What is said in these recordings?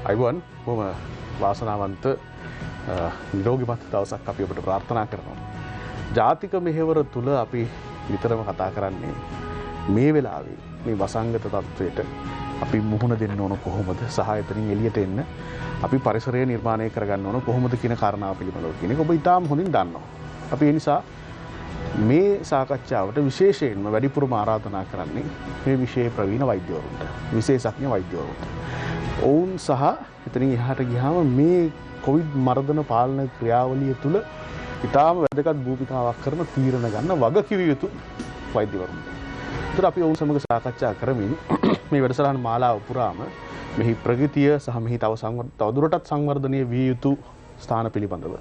අයිබෝන් බොහොම වාසනාවන්ත නිරෝගීමත් දවසක් අපි ඔබට ප්‍රාර්ථනා කරනවා. ජාතික මෙහෙවර තුල අපි විතරම කතා කරන්නේ මේ වෙලාවේ මේ වසංගත තත්වයට අපි මුහුණ දෙන්න ඕන කොහොමද සහ එතනින් එළියට එන්න අපි පරිසරය නිර්මාණය කරගන්න ඕන කොහොමද කියන කාරණාව පිළිබඳව කියන එක ඔබ ඉතාම හොඳින් දන්නවා. අපි ඒ නිසා මේ සාකච්ඡාවට විශේෂයෙන්ම වැඩිපුරම ආරාධනා කරන්නේ මේ විෂයේ ප්‍රවීණ වෛද්‍යවරුන්ට, විශේෂඥ වෛද්‍යවරුන්ට. ඔවුන් සහ එතනින් එහාට ගියාම මේ කොවිඩ් මර්ධන පාලන ක්‍රියාවලිය තුළ ඉතාම වැදගත් භූමිකාවක් කරන තීරණ ගන්න වගකිව යුතු වෛද්‍යවරුන්ට. ඒතර අපි ඔවුන් සමග සාකච්ඡා කරමින් මේ වැඩසටහන මාලාව පුරාම මෙහි ප්‍රගතිය සහ මෙහි තවදුරටත් සංවර්ධනය විය යුතු ස්ථාන පිළිබඳව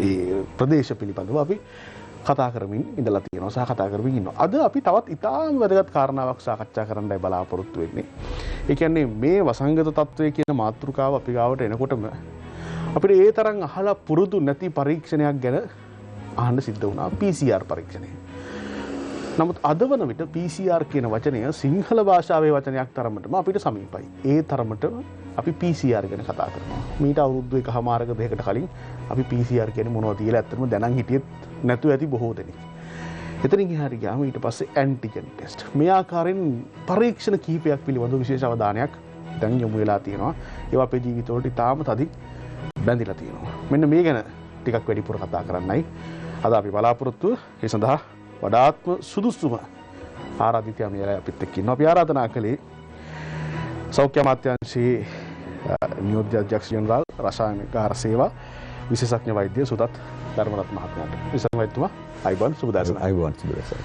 ඒ ප්‍රදේශ පිළිබඳව අපි කතා කරමින් ඉඳලා තියෙනවා සහ කතා කරමින් ඉන්නවා. අද අපි තවත් ඉතාම වැදගත් කාරණාවක් සාකච්ඡා කරන්නයි බලාපොරොත්තු වෙන්නේ. ඒ කියන්නේ මේ වසංගත තත්වය කියන මාතෘකාව අපි ගාවට එනකොටම අපිට ඒ තරම් අහලා පුරුදු නැති පරීක්ෂණයක් ගැන අහන්න සිද්ධ වුණා, PCR පරීක්ෂණය. නමුත් අද වන විට PCR කියන වචනය සිංහල භාෂාවේ වචනයක් තරමටම අපිට සමීපයි. ඒ තරමට අපි PCR ගැන කතා කරනවා. මීට අවුරුදු 1.5 දෙකකට කලින් අපි PCR කියන්නේ මොනවද කියලා ඇත්තටම දැනන් හිටියෙත් නැතුව ඇති බොහෝ දෙනෙක්. එතනින් එහාට ගියාම ඊට පස්සේ ඇන්ටිජන් ටෙස්ට්. මේ ආකාරයෙන් පරීක්ෂණ කීපයක් පිළිබඳව විශේෂ අවධානයක් දැන් යොමු වෙලා තියෙනවා. ඒවා අපේ ජීවිතවලට ඉතාම තදින් බැඳිලා තියෙනවා. මෙන්න මේ ගැන ටිකක් වැඩිපුර කතා කරන්නයි අද අපි බලාපොරොත්තු. ඒ සඳහා වඩාත්ම සුදුසුම ආරාධිතයා මෙයලා අපිත් එක්ක ඉන්නවා. අපි ආරාධනා කළේ සෞඛ්‍ය අමාත්‍යාංශයේ නියෝජ්‍ය අධ්‍යක්ෂ ජනරාල් රසායනිකාර සේවා විශේෂඥ වෛද්‍ය සුදත් ධර්මරත්න මහත්මයාට. විශේෂඥ වෛද්‍යතුමා අයිබෝන් සුබදර්ශන. අයිබෝන් සුබදර්ශන.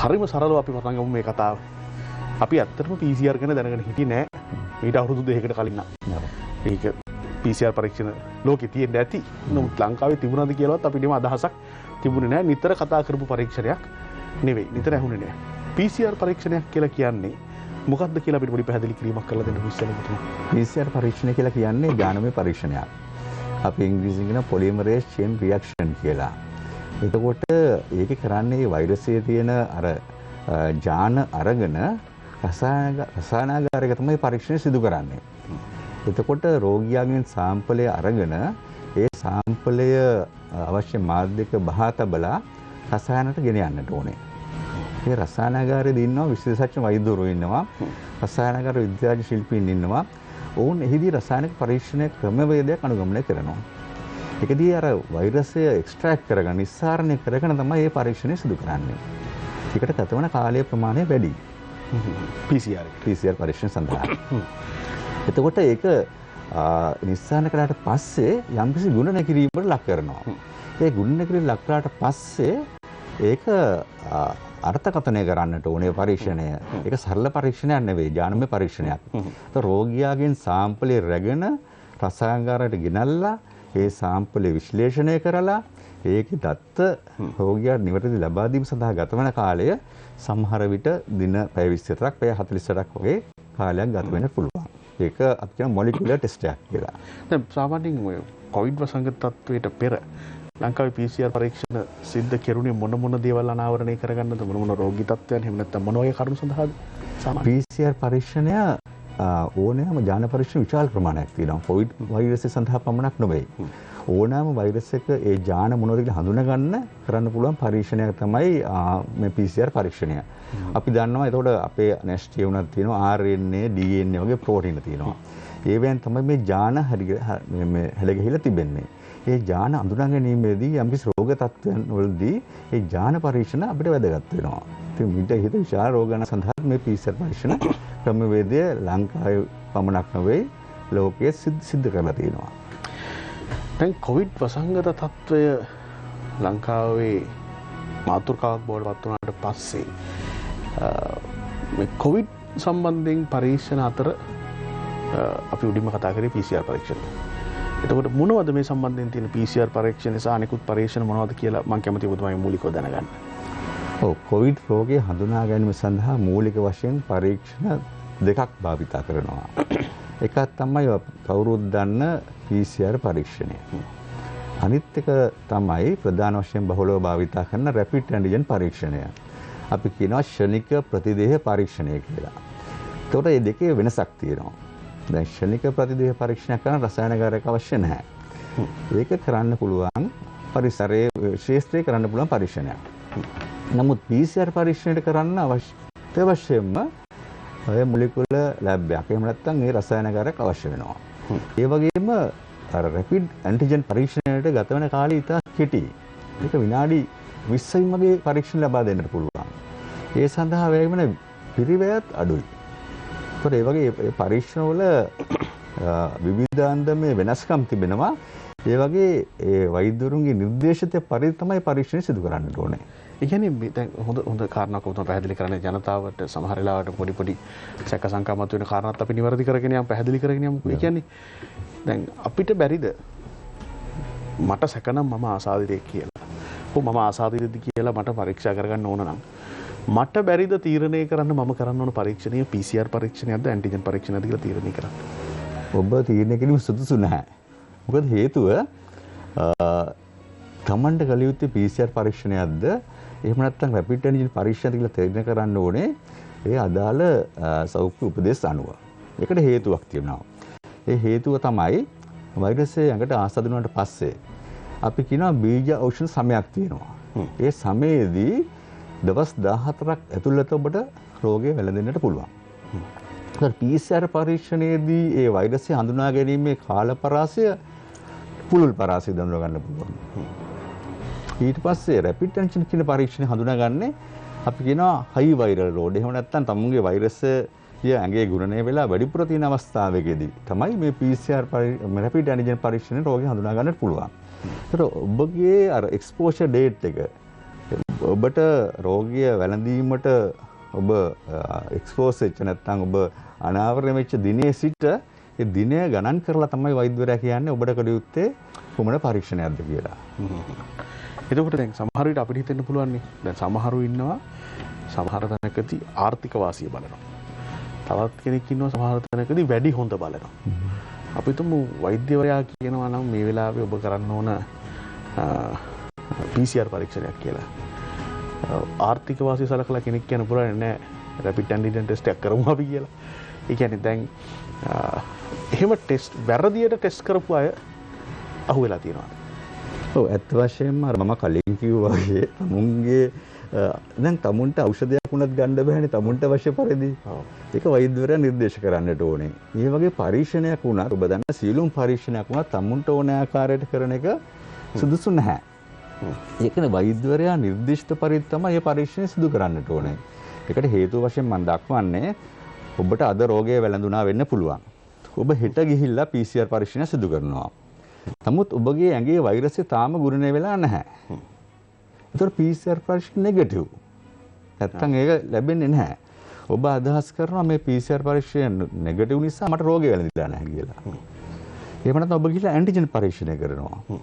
හරිම සරලව අපි පටන් ගමු මේ කතාව. අපි ඇත්තටම PCR ගැන දැනගෙන හිටියේ නෑ ඊට අවුරුදු 2කට කලින් නම්. ඒක PCR පරීක්ෂණ ලෝකේ තියෙන්න ඇති. නමුත් ලංකාවේ තිබුණාද කියලාවත් අපිට එම අදහසක් තිබුණේ නෑ. නිතර කතා කරපු පරීක්ෂණයක් නෙවෙයි. නිතර ඇහුනේ නෑ. PCR පරීක්ෂණයක් කියලා කියන්නේ මොකක්ද කියලා අපිට පොඩි පැහැදිලි කිරීමක් කරලා දෙන්න ඉස්සෙල්ලා. PCR පරීක්ෂණය කියලා කියන්නේ ඥානමය පරීක්ෂණයක්. අපි ඉංග්‍රීසියෙන් කියන polymerase chain reaction කියලා. එතකොට ඒක කරන්නේ වෛරසයේ තියෙන අර ඥාන අරගෙන රසායනාගාරයක තමයි පරීක්ෂණය සිදු කරන්නේ. එතකොට රෝගියාගෙන් සාම්පලය අරගෙන ඒ සාම්පලය අවශ්‍ය මාධ්‍යක බහා තබලා රසායනට ගෙන යන්නට ඕනේ. මේ රසායනාගාරයේදී ඉන්නවා විශේෂඥ වෛද්‍යවරු ඉන්නවා, රසායනාගාර විද්‍යාඥ ශිල්පීන් ඉන්නවා. ඔවුන් එහිදී රසායනික පරීක්ෂණ ක්‍රමවේදයක් අනුගමනය කරනවා. ඒකදී අර වෛරසය එක්ස්ට්‍රැක්ට් කරගෙන නිස්සාරණය කරගෙන තමයි මේ පරීක්ෂණය සිදු කරන්නේ. ඒකට ගතවන කාලය ප්‍රමාණය වැඩි. PCR පරීක්ෂණ සඳහා. එතකොට ඒක නිස්සාරණය කළාට පස්සේ යම්කිසි ගුණ නැතිවීමකට ලක් කරනවා. ඒ ගුණ නැතිවීම ලක් කළාට පස්සේ ඒක අර්ථකථනය කරන්නට ඕනේ පරීක්ෂණය. ඒක සරල පරීක්ෂණයක් නෙවෙයි, ඥානමය පරීක්ෂණයක්. ඒත් රෝගියාගෙන් සාම්පලය රැගෙන රසායනාගාරයට ගෙනල්ලා ඒ සාම්පලය විශ්ලේෂණය කරලා ඒකේ දත්ත රෝගියාට නිවැරදි ලබා දීම සඳහා ගතවන කාලය සමහර විට දින පැය 24ක්, පැය 48ක් වගේ කාලයක් ගත වෙන්න පුළුවන්. ඒක අපි කියන මොලිකියුලර් ටෙස්ට් එකක් කියලා. දැන් සාමාන්‍යයෙන් ඔය කොවිඩ් වසංගත තත්වයට පෙර ලංකාවේ PCR පරීක්ෂණ සිද්ධ කෙරුණේ මොන දේවල් අනාවරණය කරගන්නද, මොන රෝගී තත්ත්වයන් එහෙම නැත්නම් මොන වගේ කරුණු සඳහාද? PCR පරීක්ෂණය ඕනෑම ඥාන පරීක්ෂණ විශාල ප්‍රමාණයක් තියෙනවා. කොවිඩ් වෛරසය සඳහා පමණක් නෙවෙයි. ඕනෑම වෛරස් එක ඒ ඥාන මොනවද කියලා හඳුනගන්න කරන්න පුළුවන් පරීක්ෂණයක් තමයි මේ PCR පරීක්ෂණය. අපි දන්නවා එතකොට අපේ නැස්ටි උනක් තියෙනවා, RNA, DNA වගේ ප්‍රෝටීන තියෙනවා. ඒවෙන් තමයි මේ ඥාන හැලගිහිලා තිබෙන්නේ. ඒ ඥාන අඳුනා ගැනීමේදී යම්කිසි රෝග තත්ත්වයන් වලදී ඒ ඥාන පරීක්ෂණ අපිට වැදගත් වෙනවා. ඉතින් මිට හිත විශාල රෝගයන් සඳහා මේ PCR පරීක්ෂණ ක්‍රමවේදය ලංකාවේ පමණක් නෙවෙයි ලෝකයේ සිද්ධ කරලා තියෙනවා. දැන් කොවිඩ් වසංගත තත්ත්වය ලංකාවේ මාතෘකාවක් බවට පත් වුණාට පස්සේ මේ කොවිඩ් සම්බන්ධයෙන් පරීක්ෂණ අතර අපි උඩින්ම කතා කරේ PCR පරීක්ෂණ. එතකොට මොනවද මේ සම්බන්ධයෙන් තියෙන PCR පරීක්ෂණ සහ අනිකුත් පරීක්ෂණ මොනවද කියලා මම කැමතියි ඔබතුමාගේ මූලිකව දැනගන්න. ඔව්, කොවිඩ් රෝගය හඳුනා ගැනීම සඳහා මූලික වශයෙන් පරීක්ෂණ දෙකක් භාවිතා කරනවා. එකක් තමයි කවුරුත් දන්න PCR පරීක්ෂණය. අනිත් එක තමයි ප්‍රධාන වශයෙන් බහුලව භාවිතා කරන රැපිඩ් ඇන්ටිජන් පරීක්ෂණය. අපි කියනවා ක්ෂණික ප්‍රතිදේහ පරීක්ෂණය කියලා. එතකොට මේ දෙකේ වෙනසක් තියෙනවා. දැන් ශනික ප්‍රතිදේහ පරීක්ෂණයක් කරන රසායනකාරයෙක් අවශ්‍ය නැහැ. ඒක කරන්න පුළුවන් පරිසරයේ ශාස්ත්‍රයේ කරන්න පුළුවන් පරීක්ෂණයක්. නමුත් PCR පරීක්ෂණයට කරන්න අවශ්‍යම ඔය මොලිකියුලර් ලැබ් එකක්. එහෙම නැත්නම් ඒ රසායනකාරයෙක් අවශ්‍ය වෙනවා. ඒ වගේම අර රැපිඩ් ඇන්ටිජන් පරීක්ෂණයට ගත වෙන කාලය ඉතා කෙටි. ඒක විනාඩි 20න් වගේ පරීක්ෂණ ලබා දෙන්නට පුළුවන්. ඒ සඳහා වැය වෙන පිරිවැයත් අඩුයි. ඒත් ඒ වගේ පරීක්ෂණවල විවිධාන්දමේ වෙනස්කම් තිබෙනවා. ඒ වගේ ඒ වෛද්‍යවරුන්ගේ නිර්දේශිත පරිදි තමයි පරීක්ෂණ සිදු කරන්න ඕනේ. ඒ කියන්නේ දැන් හොඳ කාරණාවක් උතුම් පැහැදිලි කරන්නේ ජනතාවට සමහර වෙලාවට පොඩි සැක සංකා මතුවෙන කාරණාත් අපි නිවැරදි කරගෙන යමු පැහැදිලි කරගෙන යමු. ඒ කියන්නේ දැන් අපිට බැරිද මට සැකනම් මම ආසාදිතෙක් කියලා. මම ආසාදිතද කියලා මට පරීක්ෂා කරගන්න ඕන නම් මට බැරිද තීරණය කරන්න මම කරන්න ඕන පරීක්ෂණය PCR පරීක්ෂණයක්ද ඇන්ටිජන් පරීක්ෂණයක්ද කියලා තීරණය කරන්න. ඔබ තීරණය කිරීම සුදුසු නැහැ. මොකද හේතුව තමන්ට කළ යුත්තේ PCR පරීක්ෂණයක්ද එහෙම නැත්නම් රැපිඩ් ඇන්ටිජන් පරීක්ෂණයක්ද කියලා තීරණය කරන්න ඕනේ ඒ අදාළ සෞඛ්‍ය උපදෙස් අනුව. ඒකට හේතුවක් තියෙනවා. ඒ හේතුව තමයි වෛරසය ඇඟට ආසාදන වුණාට පස්සේ අපි කියනවා බීජ ඖෂධ සමයක් තියෙනවා. ඒ සමයේදී දවස් 14ක් ඇතුළත ඔබට රෝගය වැළඳෙන්නට පුළුවන්. PCR පරීක්ෂණයේදී ඒ වෛරසය හඳුනා ගැනීමේ කාලපරාසය පුළුල් පරාසය දන්වා ගන්න පුළුවන්. ඊට පස්සේ රැපිඩ් ඇන්ටිජන් කියන පරීක්ෂණය හඳුනාගන්නේ අපි කියනවා හයි වෛරල් ලෝඩ්. එහෙම නැත්නම් තමුන්ගේ වෛරසය ඇඟේ ගුණණය වෙලා වැඩිපුර තියෙන අවස්ථාවකදී තමයි මේ PCR රැපිඩ් ඇන්ටිජන් පරීක්ෂණය රෝගය හඳුනා ගන්නට පුළුවන්. ඒතර ඔබගේ අර එක්ස්පෝෂර් ඩේට් එක ඔබට රෝගය වැළඳීමට ඔබ එක්ස්පෝස් වෙච්ච නැත්නම් ඔබ අනාවරණය වෙච්ච දිනේ සිට ඒ දිනය ගණන් කරලා තමයි වෛද්‍යවරයා කියන්නේ ඔබට කළ යුත්තේ කොමන පරීක්ෂණයක්ද කියලා. එතකොට දැන් සමහර විට අපිට හිතෙන්න පුළුවන් නේ. දැන් සමහරු ඉන්නවා සමහර තැනකදී ආර්ථික වාසිය බලනවා. තවත් කෙනෙක් ඉන්නවා සමහර තැනකදී වැඩි හොඳ බලනවා. අපි තුමු වෛද්‍යවරයා කියනවා නම් මේ වෙලාවේ ඔබ කරන්න ඕන PCR පරීක්ෂණයක් කියලා. ආර්ථික වාසිය සලකලා කෙනෙක් කියන පුළුවන් නෑ රැපිඩ් ඇන්ටිජන් ටෙස්ට් එකක් කරමු අපි කියලා. ඒ කියන්නේ දැන් එහෙම ටෙස්ට් වැරදියට ටෙස්ට් කරපු අය අහුවෙලා තියෙනවා. ඔව් ඇත්ත වශයෙන්ම මම කලින් කිව්වා වගේ තමුන්ගේ දැන් තමුන්ට ඖෂධයක් උනත් ගන්න බෑනේ තමුන්ට අවශ්‍ය පරිදි. ඒක වෛද්‍යවරයා නිර්දේශ කරන්නට ඕනේ. මේ වගේ පරීක්ෂණයක් වුණත් ඔබ දන්න සියලුම පරීක්ෂණයක් වුණත් තමුන්ට ඕන ආකාරයට කරන එක සුදුසු නැහැ. ඒකනේ වෛද්‍යවරයා නිර්දිෂ්ට පරිදි තමයි මේ පරීක්ෂණය සිදු කරන්නට ඕනේ. ඒකට හේතුව වශයෙන් මම දක්වන්නේ ඔබට අද රෝගය වැළඳුණා වෙන්න පුළුවන්. ඔබ හෙට ගිහිල්ලා PCR පරීක්ෂණය සිදු කරනවා. නමුත් ඔබගේ ඇඟේ වෛරසය තාම ගුණණය වෙලා නැහැ. ඒතර PCR පරීක්ෂණ නෙගටිව්. නැත්තම් ඒක ලැබෙන්නේ නැහැ. ඔබ අදහස් කරනවා මේ PCR පරීක්ෂණ නෙගටිව් නිසා මට රෝගය වැළඳිලා නැහැ කියලා. එහෙම නැත්නම් ඔබ ගිහිල්ලා ඇන්ටිජන් පරීක්ෂණය කරනවා.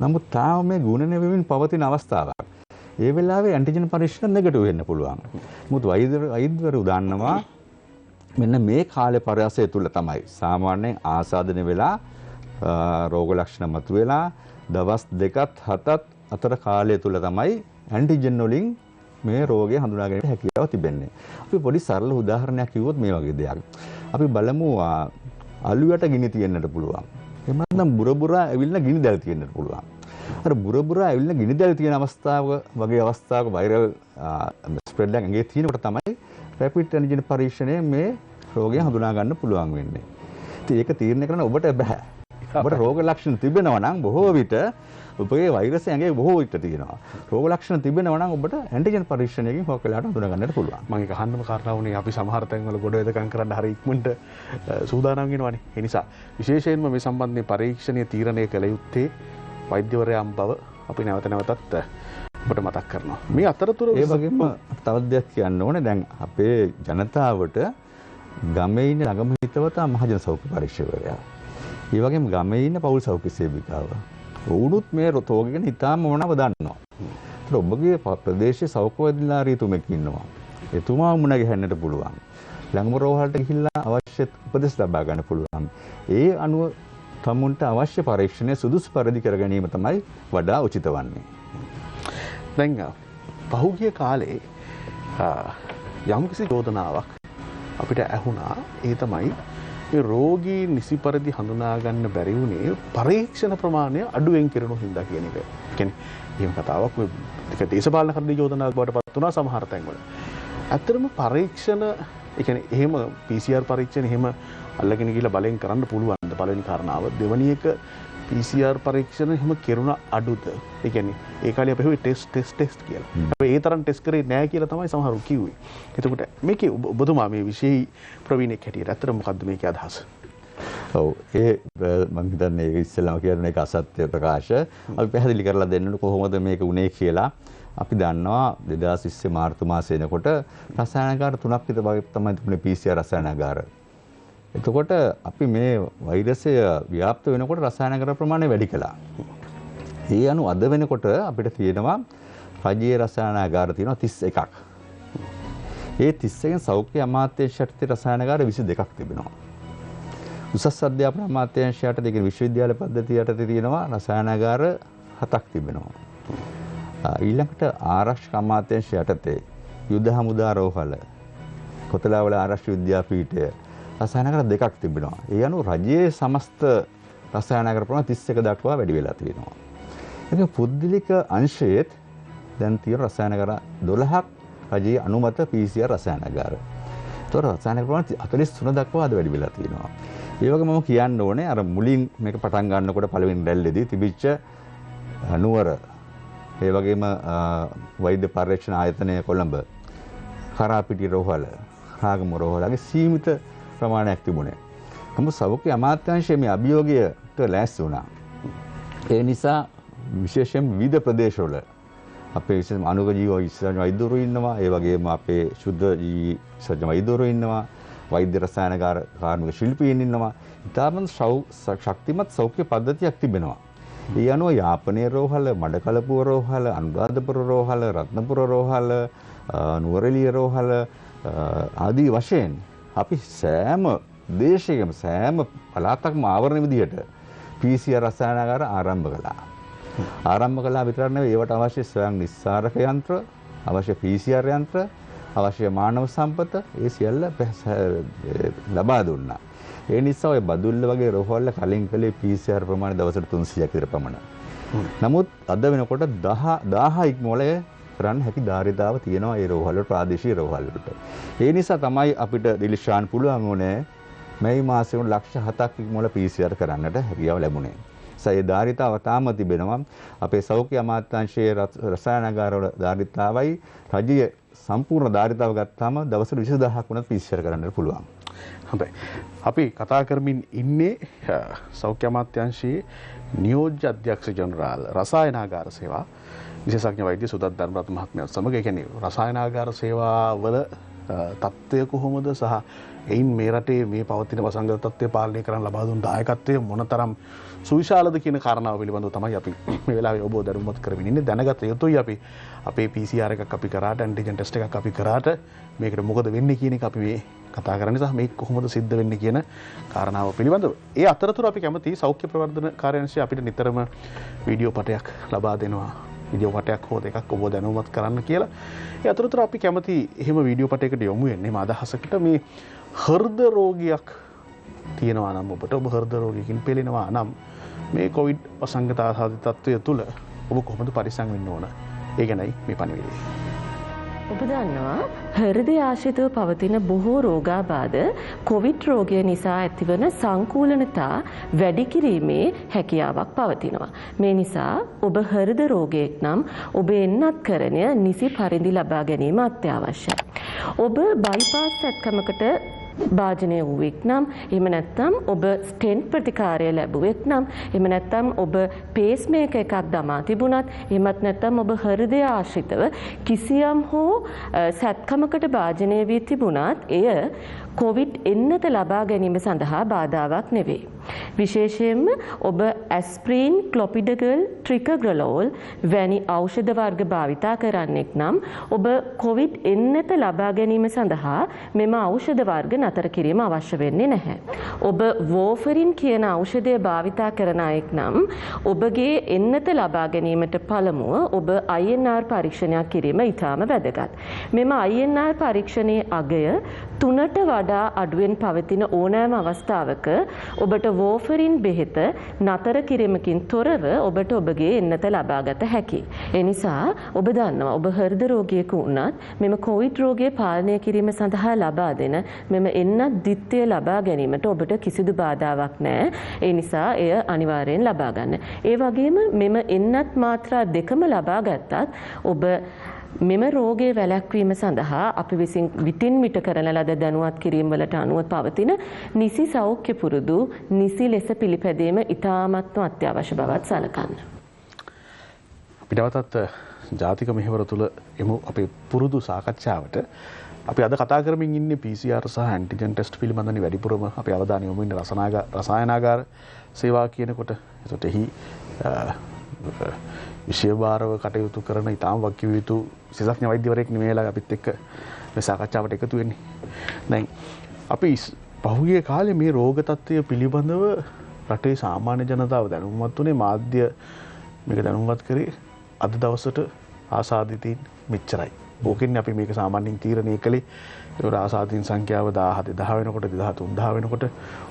නමුත් තාම මේ ගුණණය වෙමින් පවතින අවස්ථාවක්. ඒ වෙලාවේ ඇන්ටිජන් පරීක්ෂණ නෙගටිව් වෙන්න පුළුවන්. නමුත් වෛද්‍යවරු දන්නවා මෙන්න මේ කාලේ පරාසය තුල තමයි සාමාන්‍යයෙන් ආසාදනය වෙලා රෝග ලක්ෂණ මතුවෙලා දවස් 2ත් 7ත් අතර කාලය තුල තමයි ඇන්ටිජන් වලින් මේ රෝගය හඳුනා ගැනීමට හැකියාව තිබෙන්නේ. අපි පොඩි සරල උදාහරණයක් කිව්වොත් මේ වගේ දෙයක්. අපි බලමු අලුයට ගිනි තියෙන්නට පුළුවන්. එහෙම නැත්නම් බුරබුරා ඇවිල්ලා ගිනි දැල් තියෙන්නට පුළුවන්. අර බුරබුරා ඇවිල්ලා ගිනි දැල් තියෙන වගේ අවස්ථාවක වෛරල් ස්ප්‍රෙඩ් එකක් ඇඟේ තියෙනකොට තමයි රැපිඩ් ඇන්ටිජන් පරීක්ෂණය මේ රෝගය හඳුනා ගන්න පුළුවන් වෙන්නේ. ඉතින් ඒක තීරණය කරන්න ඔබට බෑ. ඔබට රෝග ලක්ෂණ තිබෙනවා නම් බොහෝ විට ඔබගේ වෛරසය ඇඟේ බොහෝ විට තියෙනවා. රෝග ලක්ෂණ තිබෙනවා නම් ඔබට ඇන්ටිජන් පරීක්ෂණයකින් හොක වෙලාවට හඳුනා ගන්නට පුළුවන්. මම ඒක අහන්නම කාරණා වුණේ අපි සමහර තැන්වල ගොඩ වෙදකම් කරන්න හරි ඉක්මනට සූදානම් වෙනවානේ. ඒ නිසා විශේෂයෙන්ම මේ සම්බන්ධයෙන් පරීක්ෂණීය තීරණය කළ යුත්තේ වෛද්‍යවරයාම් බව අපි නැවත නැවතත් ඔබට මතක් කරනවා. මේ අතරතුර ඒ වගේම තවත් දෙයක් කියන්න ඕනේ. දැන් අපේ ජනතාවට ගමේ ඉන්න ළඟම හිතවතා මහජන සෞඛ්‍ය පරීක්ෂකවරයා. ඒ වගේම ගමේ ඉන්න පෞල් සෞඛ්‍ය සේවිකාව. වුණුත් මේ රෝගය ගැන හිතාම මොනවද දන්නවා. ඒත් ඔබගේ ප්‍රදේශයේ සෞඛ්‍ය වෛද්‍යලාරීතුමෙක් ඉන්නවා. එතුමා මුණ ගැහෙන්නට පුළුවන්. ළඟම රෝහලට ගිහිල්ලා අවශ්‍ය උපදෙස් ලබා ගන්න පුළුවන්. ඒ අනුව තමුන්ට අවශ්‍ය පරීක්ෂණය සුදුසු පරිදි කර ගැනීම තමයි වඩා උචිත වන්නේ. දැන් පහුගිය කාලේ යම්කිසි චෝදනාවක් අපිට ඇහුණා. ඒ තමයි මේ රෝගී නිසි පරිදි හඳුනා ගන්න බැරි වුණේ පරීක්ෂණ ප්‍රමාණය අඩුවෙන් කරනු හින්දා කියන එක. කියන්නේ එහෙම කතාවක් ඔය දේශපාලන කර්ණ යෝජනාවක් බවට පත් වුණා සමහර තැන්වල. ඇත්තටම පරීක්ෂණ ඒ කියන්නේ එහෙම PCR පරීක්ෂණ එහෙම අල්ලගෙන ගිහලා බලෙන් කරන්න පුළුවන් ද පළවෙනි කාරණාව. දෙවෙනි එක PCR පරීක්ෂණ එහෙම කෙරුණ අඩුද? ඒ කියන්නේ ඒ කාලේ අපි හුවේ ටෙස්ට් කියලා. අපි ඒ තරම් ටෙස්ට් කරේ නැහැ කියලා තමයි සමහරු කිව්වේ. එතකොට මේකේ ඔබතුමා මේ විශේෂ ප්‍රවීණෙක් හැටියට ඇත්තට මොකද්ද මේකේ අදහස? ඔව් ඒ මම හිතන්නේ ඒක ඉස්සෙල්ලාම කියන එක අසත්‍ය ප්‍රකාශ. අපි පැහැදිලි කරලා දෙන්න කොහොමද මේක උනේ කියලා. අපි දන්නවා 2020 මාර්තු මාසයේ එනකොට රසායනාගාර 3ක් විතර වගේ තමයි තිබුණේ PCR රසායනාගාර. එතකොට අපි මේ වෛරසය ව්‍යාප්ත වෙනකොට රසායනාගාර ප්‍රමාණය වැඩි කළා. ඒ අනුව අද වෙනකොට අපිට තියෙනවා රජයේ රසායනාගාර තියෙනවා 31ක්. ඒ 31න් සෞඛ්‍ය අමාත්‍යාංශ යටතේ රසායනාගාර 22ක් තිබෙනවා. උසස් අධ්‍යාපන අමාත්‍යාංශ යටතේ කියන විශ්වවිද්‍යාල පද්ධතිය යටතේ තියෙනවා රසායනාගාර 7ක් තිබෙනවා. ඊළඟට ආරක්ෂක අමාත්‍යාංශ යටතේ යුද හමුදා රෝහල කොතලාවල ආරක්ෂක විද්‍යාපීඨය රසායනාගාර 2ක් තිබෙනවා. ඒ අනුව රජයේ සමස්ත රසායනාගාර ප්‍රමාණය 31 දක්වා වැඩි වෙලා තියෙනවා. ඒක පුද්ගලික අංශයේත් දැන් තියෙන රසායනාගාර 12ක් රජයේ අනුමත PCR රසායනාගාර. ඒතොර රසායනික ප්‍රමාණය 43 දක්වා අද වැඩි වෙලා තියෙනවා. ඒ වගේම මම කියන්න ඕනේ අර මුලින් මේක පටන් ගන්නකොට පළවෙනි රැල්ලේදී තිබිච්ච නුවර ඒ වගේම වෛද්‍ය පරීක්ෂණ ආයතනය කොළඹ කරාපිටි රෝහල රාගම රෝහලගේ සීමිත ප්‍රමාණයක් තිබුණේ. නමුත් සෞඛ්‍ය අමාත්‍යාංශයේ මේ අභියෝගයට ලෑස්ති වුණා. ඒ නිසා විශේෂයෙන් විවිධ ප්‍රදේශවල අපේ විශේෂ අනුක ජීව විශේෂඥ වෛද්‍යවරු ඉන්නවා. ඒ වගේම අපේ ශුද්ධ ජීවි විශේෂඥ වෛද්‍යවරු ඉන්නවා. වෛද්‍ය රසායනකාර කාර්මික ශිල්පීන් ඉන්නවා. ඉතාමත් ශක්තිමත් සෞඛ්‍ය පද්ධතියක් තිබෙනවා. ඒ අනුව යාපනයේ රෝහල, මඩකලපුව රෝහල, අනුරාධපුර රෝහල, රත්නපුර රෝහල, නුවරඑළිය රෝහල ආදී වශයෙන් අපි සෑම දේශයකම සෑම පළාතක්ම ආවරණ විදියට PCR රසායනාගාර ආරම්භ කළා. ආරම්භ කළා විතරක් නෙවෙයි ඒවට අවශ්‍ය ස්වයං නිස්සාරක යන්ත්‍ර, අවශ්‍ය PCR යන්ත්‍ර, අවශ්‍ය මානව සම්පත ඒ සියල්ල ලබා දුන්නා. ඒ නිසා ඔය බදුල්ල වගේ රෝහල්ල කලින් කලේ PCR ප්‍රමාණය දවසට 300ක් විතර පමණ. නමුත් අද වෙනකොට 1000 ඉක්මවල කරන්න හැකි ධාරිතාව තියෙනවා ඒ රෝහල් වල ප්‍රාදේශීය රෝහල් වලට. ඒ නිසා තමයි අපිට දිලිෂාන් පුළුවන් වුණේ මේ මාසෙම ලක්ෂ 7ක් ඉක්මවල PCR කරන්නට හැකියාව ලැබුණේ. ඒ ධාරිතාව තාම තිබෙනවා. අපේ සෞඛ්‍ය අමාත්‍යාංශයේ රසායනාගාර වල ධාරිතාවයි රජයේ සම්පූර්ණ ධාරිතාව ගත්තාම දවසට 20000ක් වුණත් PCR කරන්නට පුළුවන්. හොඳයි. අපි කතා කරමින් ඉන්නේ සෞඛ්‍ය අමාත්‍යාංශයේ නියෝජ්‍ය අධ්‍යක්ෂ ජනරාල් රසායනාගාර සේවා විශේෂඥ වෛද්‍ය සුදත් ධර්මරත්න මහත්මයාත් සමග. ඒ කියන්නේ රසායනාගාර සේවාවල තත්ත්වය කොහොමද සහ එයින් මේ රටේ මේ පවතින වසංගත තත්ත්වය පාලනය කරන්න ලබා දුන් දායකත්වය මොනතරම් සුවිශාලද කියන කාරණාව පිළිබඳව තමයි අපි මේ වෙලාවේ ඔබ දැනුවත් කරමින් ඉන්නේ. දැනගත යුතුයි අපි අපේ PCR එකක් අපි කරාට ඇන්ටිජන් ටෙස්ට් එකක් අපි කරාට මේකට මොකද වෙන්නේ කියන එක අපි මේ කතා කරන්නේ සහ මේක කොහොමද සිද්ධ වෙන්නේ කියන කාරණාව පිළිබඳව. ඒ අතරතුර අපි කැමති සෞඛ්‍ය ප්‍රවර්ධන කාර්යාංශය අපිට නිතරම වීඩියෝ පටයක් ලබා දෙනවා. වීඩියෝ පටයක් හෝ දෙකක් ඔබ දැනුවත් කරන්න කියලා. ඒ අතරතුර අපි කැමති එහෙම වීඩියෝ පටයකට යොමු වෙන්නේ මේ අදහසකට මේ හෘද රෝගියක් තියෙනවා නම් ඔබට ඔබ හෘද රෝගියකින් පෙළෙනවා නම් මේ කොවිඩ් වසංගත ආසාදිත තත්ත්වය තුළ ඔබ කොහොමද පරිස්සම් වෙන්න ඕන? ඒ ගැනයි මේ පණිවිඩය. ඔබ දන්නවා හෘදය ආශ්‍රිතව පවතින බොහෝ රෝගාබාධ කොවිඩ් රෝගය නිසා ඇතිවන සංකූලනතා වැඩි කිරීමේ හැකියාවක් පවතිනවා. මේ නිසා ඔබ හෘද රෝගියෙක් නම් ඔබ එන්නත්කරණය නිසි පරිදි ලබා ගැනීම අත්‍යවශ්‍යයි. ඔබ බයිපාස් සැත්කමකට භාජනය වූවෙක් නම් එහෙම නැත්නම් ඔබ ස්ටෙන්ට් ප්‍රතිකාරය ලැබුවෙක් නම් එහෙම නැත්නම් ඔබ පේස්මේකර් එකක් දමා තිබුණත් එහෙමත් නැත්නම් ඔබ හෘදය ආශ්‍රිතව කිසියම් හෝ සැත්කමකට භාජනය වී තිබුණත් එය කොවිඩ් එන්නත ලබා ගැනීම සඳහා බාධාවක් නෙවෙයි. විශේෂයෙන්ම ඔබ ඇස්ප්‍රීන්, ක්ලොපිඩගල්, ට්‍රිකග්‍රලෝල් වැනි ඖෂධ වර්ග භාවිතා කරන්නෙක් නම් ඔබ කොවිඩ් එන්නත ලබා ගැනීම සඳහා මෙම ඖෂධ වර්ග නතර කිරීම අවශ්‍ය වෙන්නේ නැහැ. ඔබ වෝෆරින් කියන ඖෂධය භාවිතා කරන අයෙක් නම් ඔබගේ එන්නත ලබා ගැනීමට පළමුව ඔබ INR පරීක්ෂණයක් කිරීම ඉතාම වැදගත්. මෙම INR පරීක්ෂණයේ අගය 3ට වඩා අඩුවෙන් පවතින ඕනෑම අවස්ථාවක ඔබට වෝෆරින් බෙහෙත නතර කිරීමකින් තොරව ඔබට ඔබගේ එන්නත ලබාගත හැකියි. ඒ නිසා ඔබ දන්නවා ඔබ හෘද රෝගියෙකු වුණත් මෙම කොවිඩ් රෝගය පාලනය කිරීම සඳහා ලබා දෙන මෙම එන්නත් දිත්තය ලබා ගැනීමට ඔබට කිසිදු බාධාවක් නැහැ. ඒ නිසා එය අනිවාර්යෙන් ලබා ගන්න. ඒ වගේම මෙම එන්නත් මාත්‍රා දෙකම ලබා ගත්තත් ඔබ මෙම රෝගයේ වැළැක්වීම සඳහා අපි විසින් විටින් විට කරන ලද දැනුවත් කිරීම වලට අනුව පවතින නිසි සෞඛ්‍ය පුරුදු නිසි ලෙස පිළිපැදීම ඉතාමත්ම අත්‍යවශ්‍ය බවත් සලකන්න. පිටවතත් ජාතික මෙහෙවර තුළ එමු අපේ පුරුදු සාකච්ඡාවට අපි අද කතා කරමින් ඉන්නේ PCR සහ ඇන්ටිජන් ටෙස්ට් පිළිබඳව වැඩිපුරම අපේ අවධානය යොමු වෙන්නේ රසායනාගාර සේවා කියනකොට. ඒකට එහි විශේෂභාරව කටයුතු කරන ඉතාම වකිය යුතු විශේෂඥ වෛද්‍යවරයෙක් නෙමෙයිලා අපිත් එක්ක මේ සාකච්ඡාවට එකතු වෙන්නේ. දැන් අපි පහුගිය කාලේ මේ රෝග තත්ත්වය පිළිබඳව රටේ සාමාන්‍ය ජනතාව දැනුම්වත් උනේ මාධ්‍ය මේක දැනුම්වත් කරේ අද දවසට ආසාදිතයින් මෙච්චරයි. ඕකෙන් අපි මේක සාමාන්‍යයෙන් තීරණය කළේ ඒ ආසාදිතයින් සංඛ්‍යාව 1000 2000 වෙනකොට 2000 3000 වෙනකොට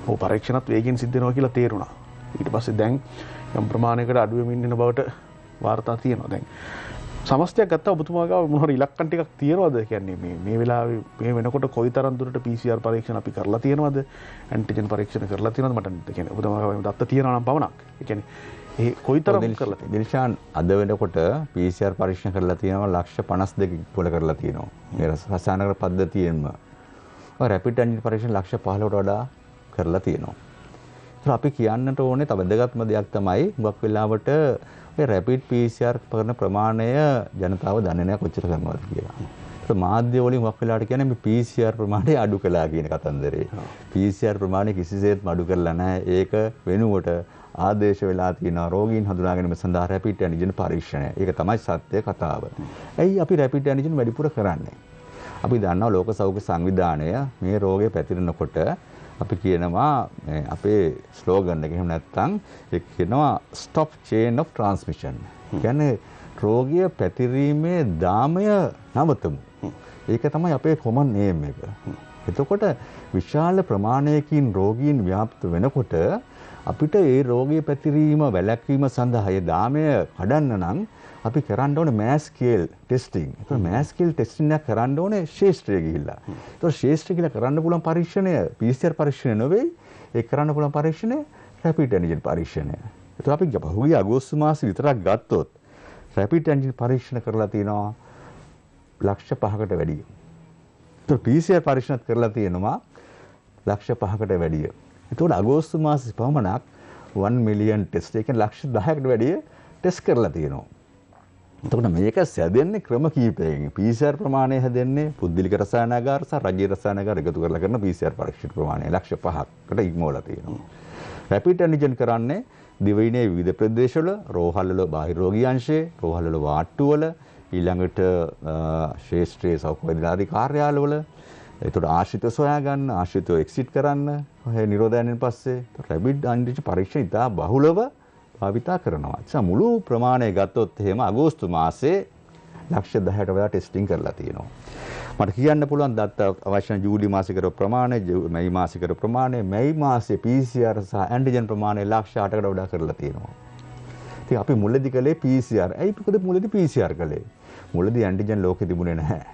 ඕ පරීක්ෂණත් වේගෙන් සිද්ධ වෙනවා කියලා තේරුණා. ඊට පස්සේ දැන් යම් ප්‍රමාණයකට අඩු වෙමින් යන බවට වාර්තා තියෙනවා. දැන් සමස්තයක් ගත්තා ඔබතුමා ගාව මොන හරි ඉලක්කම් ටිකක් තියෙනවද? කියන්නේ මේ වෙලාවේ මේ වෙනකොට කොයිතරම් දුරට PCR පරීක්ෂණ අපි කරලා තියෙනවද? ඇන්ටිජන් පරීක්ෂණ කරලා තියෙනවද? මට කියන්නේ ඔබතුමා ගාව දත්ත තියෙනවා නම් පවණක්. ඒ කියන්නේ ඒ කොයිතරම් කරලා තියෙනවද? දිල්ෂාන් අද වෙනකොට PCR පරීක්ෂණ කරලා තියෙනවා 52 පොළ කරලා තියෙනවා. මේ රසායනික පද්ධතියෙන්ම. රැපිඩ් ඇන්ටිජන් පරීක්ෂණ 15කට වඩා කරලා තියෙනවා. ඒක අපි කියන්නට ඕනේ තව වැදගත්ම දෙයක් තමයි හුඟක් වෙලාවට මේ රැපිඩ් PCR කරන ප්‍රමාණය ජනතාව දන්නේ නැහැ කොච්චර කරනවද කියලා. ඒක මාධ්‍ය වලින් හුඟක් වෙලාවට කියන්නේ මේ PCR ප්‍රමාණය අඩු කළා කියන කතන්දරේ. PCR ප්‍රමාණය කිසිසේත්ම අඩු කරලා නැහැ. ඒක වෙනුවට ආදේශ වෙලා තියෙනවා රෝගීන් හඳුනා ගැනීම සඳහා රැපිඩ් ඇන්ටිජන් පරීක්ෂණය. ඒක තමයි සත්‍ය කතාව. ඇයි අපි රැපිඩ් ඇන්ටිජන් වැඩිපුර කරන්නේ? අපි දන්නවා ලෝක සෞඛ්‍ය සංවිධානය මේ රෝගය පැතිරෙනකොට අපි කියනවා අපේ ස්ලෝගන් එක එහෙම නැත්නම් ඒක කියනවා stop chain of transmission. කියන්නේ රෝගය පැතිරීමේ දාමය නවතමු. ඒක තමයි අපේ common name එක. එතකොට විශාල ප්‍රමාණයකින් රෝගීන් ව්‍යාප්ත වෙනකොට අපිට ඒ රෝගයේ පැතිරීම වැළැක්වීම සඳහා ඒ දාමය කඩන්න නම් අපි කරන්න ඕනේ mass scale testing. ඒක mass scale testing එක කරන්න ඕනේ ශේෂ්ත්‍රයේ ගිහිල්ලා. ඒක ශේෂ්ත්‍රයේ ගිහිල්ලා කරන්න පුළුවන් පරීක්ෂණය PCR පරීක්ෂණය නෙවෙයි. ඒක කරන්න පුළුවන් පරීක්ෂණය rapid antigen පරීක්ෂණය. ඒක අපි පහුගිය අගෝස්තු මාසෙ විතරක් ගත්තොත් rapid antigen පරීක්ෂණ කරලා තියෙනවා 5,00,000කට වැඩි. ඒක PCR පරීක්ෂණත් කරලා තියෙනවා 5,00,000කට වැඩි. ඒතකොට අගෝස්තු මාසෙ පමණක් 1 million test ඒ කියන්නේ 10,00,000කට වැඩි ටෙස්ට් කරලා තියෙනවා. එතකොට මේක සැදෙන්නේ ක්‍රම කීපයකින්. PCR ප්‍රමාණය හැදෙන්නේ පුද්ගලික රසායනාගාර සහ රජීය රසායනාගාර එකතු කරලා කරන PCR පරීක්ෂණ ප්‍රමාණය 5,00,000කට ඉක්මවලා තියෙනවා. රැපිඩ් ඇන්ටිජන් කරන්නේ දිවයිනේ විවිධ ප්‍රදේශවල, රෝහල්වල බාහිර රෝගී අංශයේ, රෝහල්වල වාට්ටුවල, ඊළඟට ශේෂ්ත්‍රයේ සෞඛ්‍ය කාර්යාලවල. ඒතකොට ආශ්‍රිතව සොයා ගන්න, ආශ්‍රිතව එක්සිට් කරන්න, ඔය නිරෝධයන්ෙන් පස්සේ රැපිඩ් ඇන්ටිජන් පරීක්ෂණ ඉතා බහුලව භාවිතා කරනවා. ඒ මුළු ප්‍රමාණය ගත්තොත් එහෙම අගෝස්තු මාසේ 10,00,000ට වඩා ටෙස්ටිං කරලා තියෙනවා. මට කියන්න පුළුවන් දත්ත අවශ්‍ය ජූලි මාසේ කරපු ප්‍රමාණය, මැයි මාසේ කරපු ප්‍රමාණය, මැයි මාසේ PCR සහ ඇන්ටිජන් ප්‍රමාණය 8,00,000කට වඩා කරලා තියෙනවා. ඉතින් අපි මුලදී කළේ PCR. ඇයි මොකද මුලදී PCR කළේ? මුලදී ඇන්ටිජන් ලෝකෙ තිබුණේ නැහැ.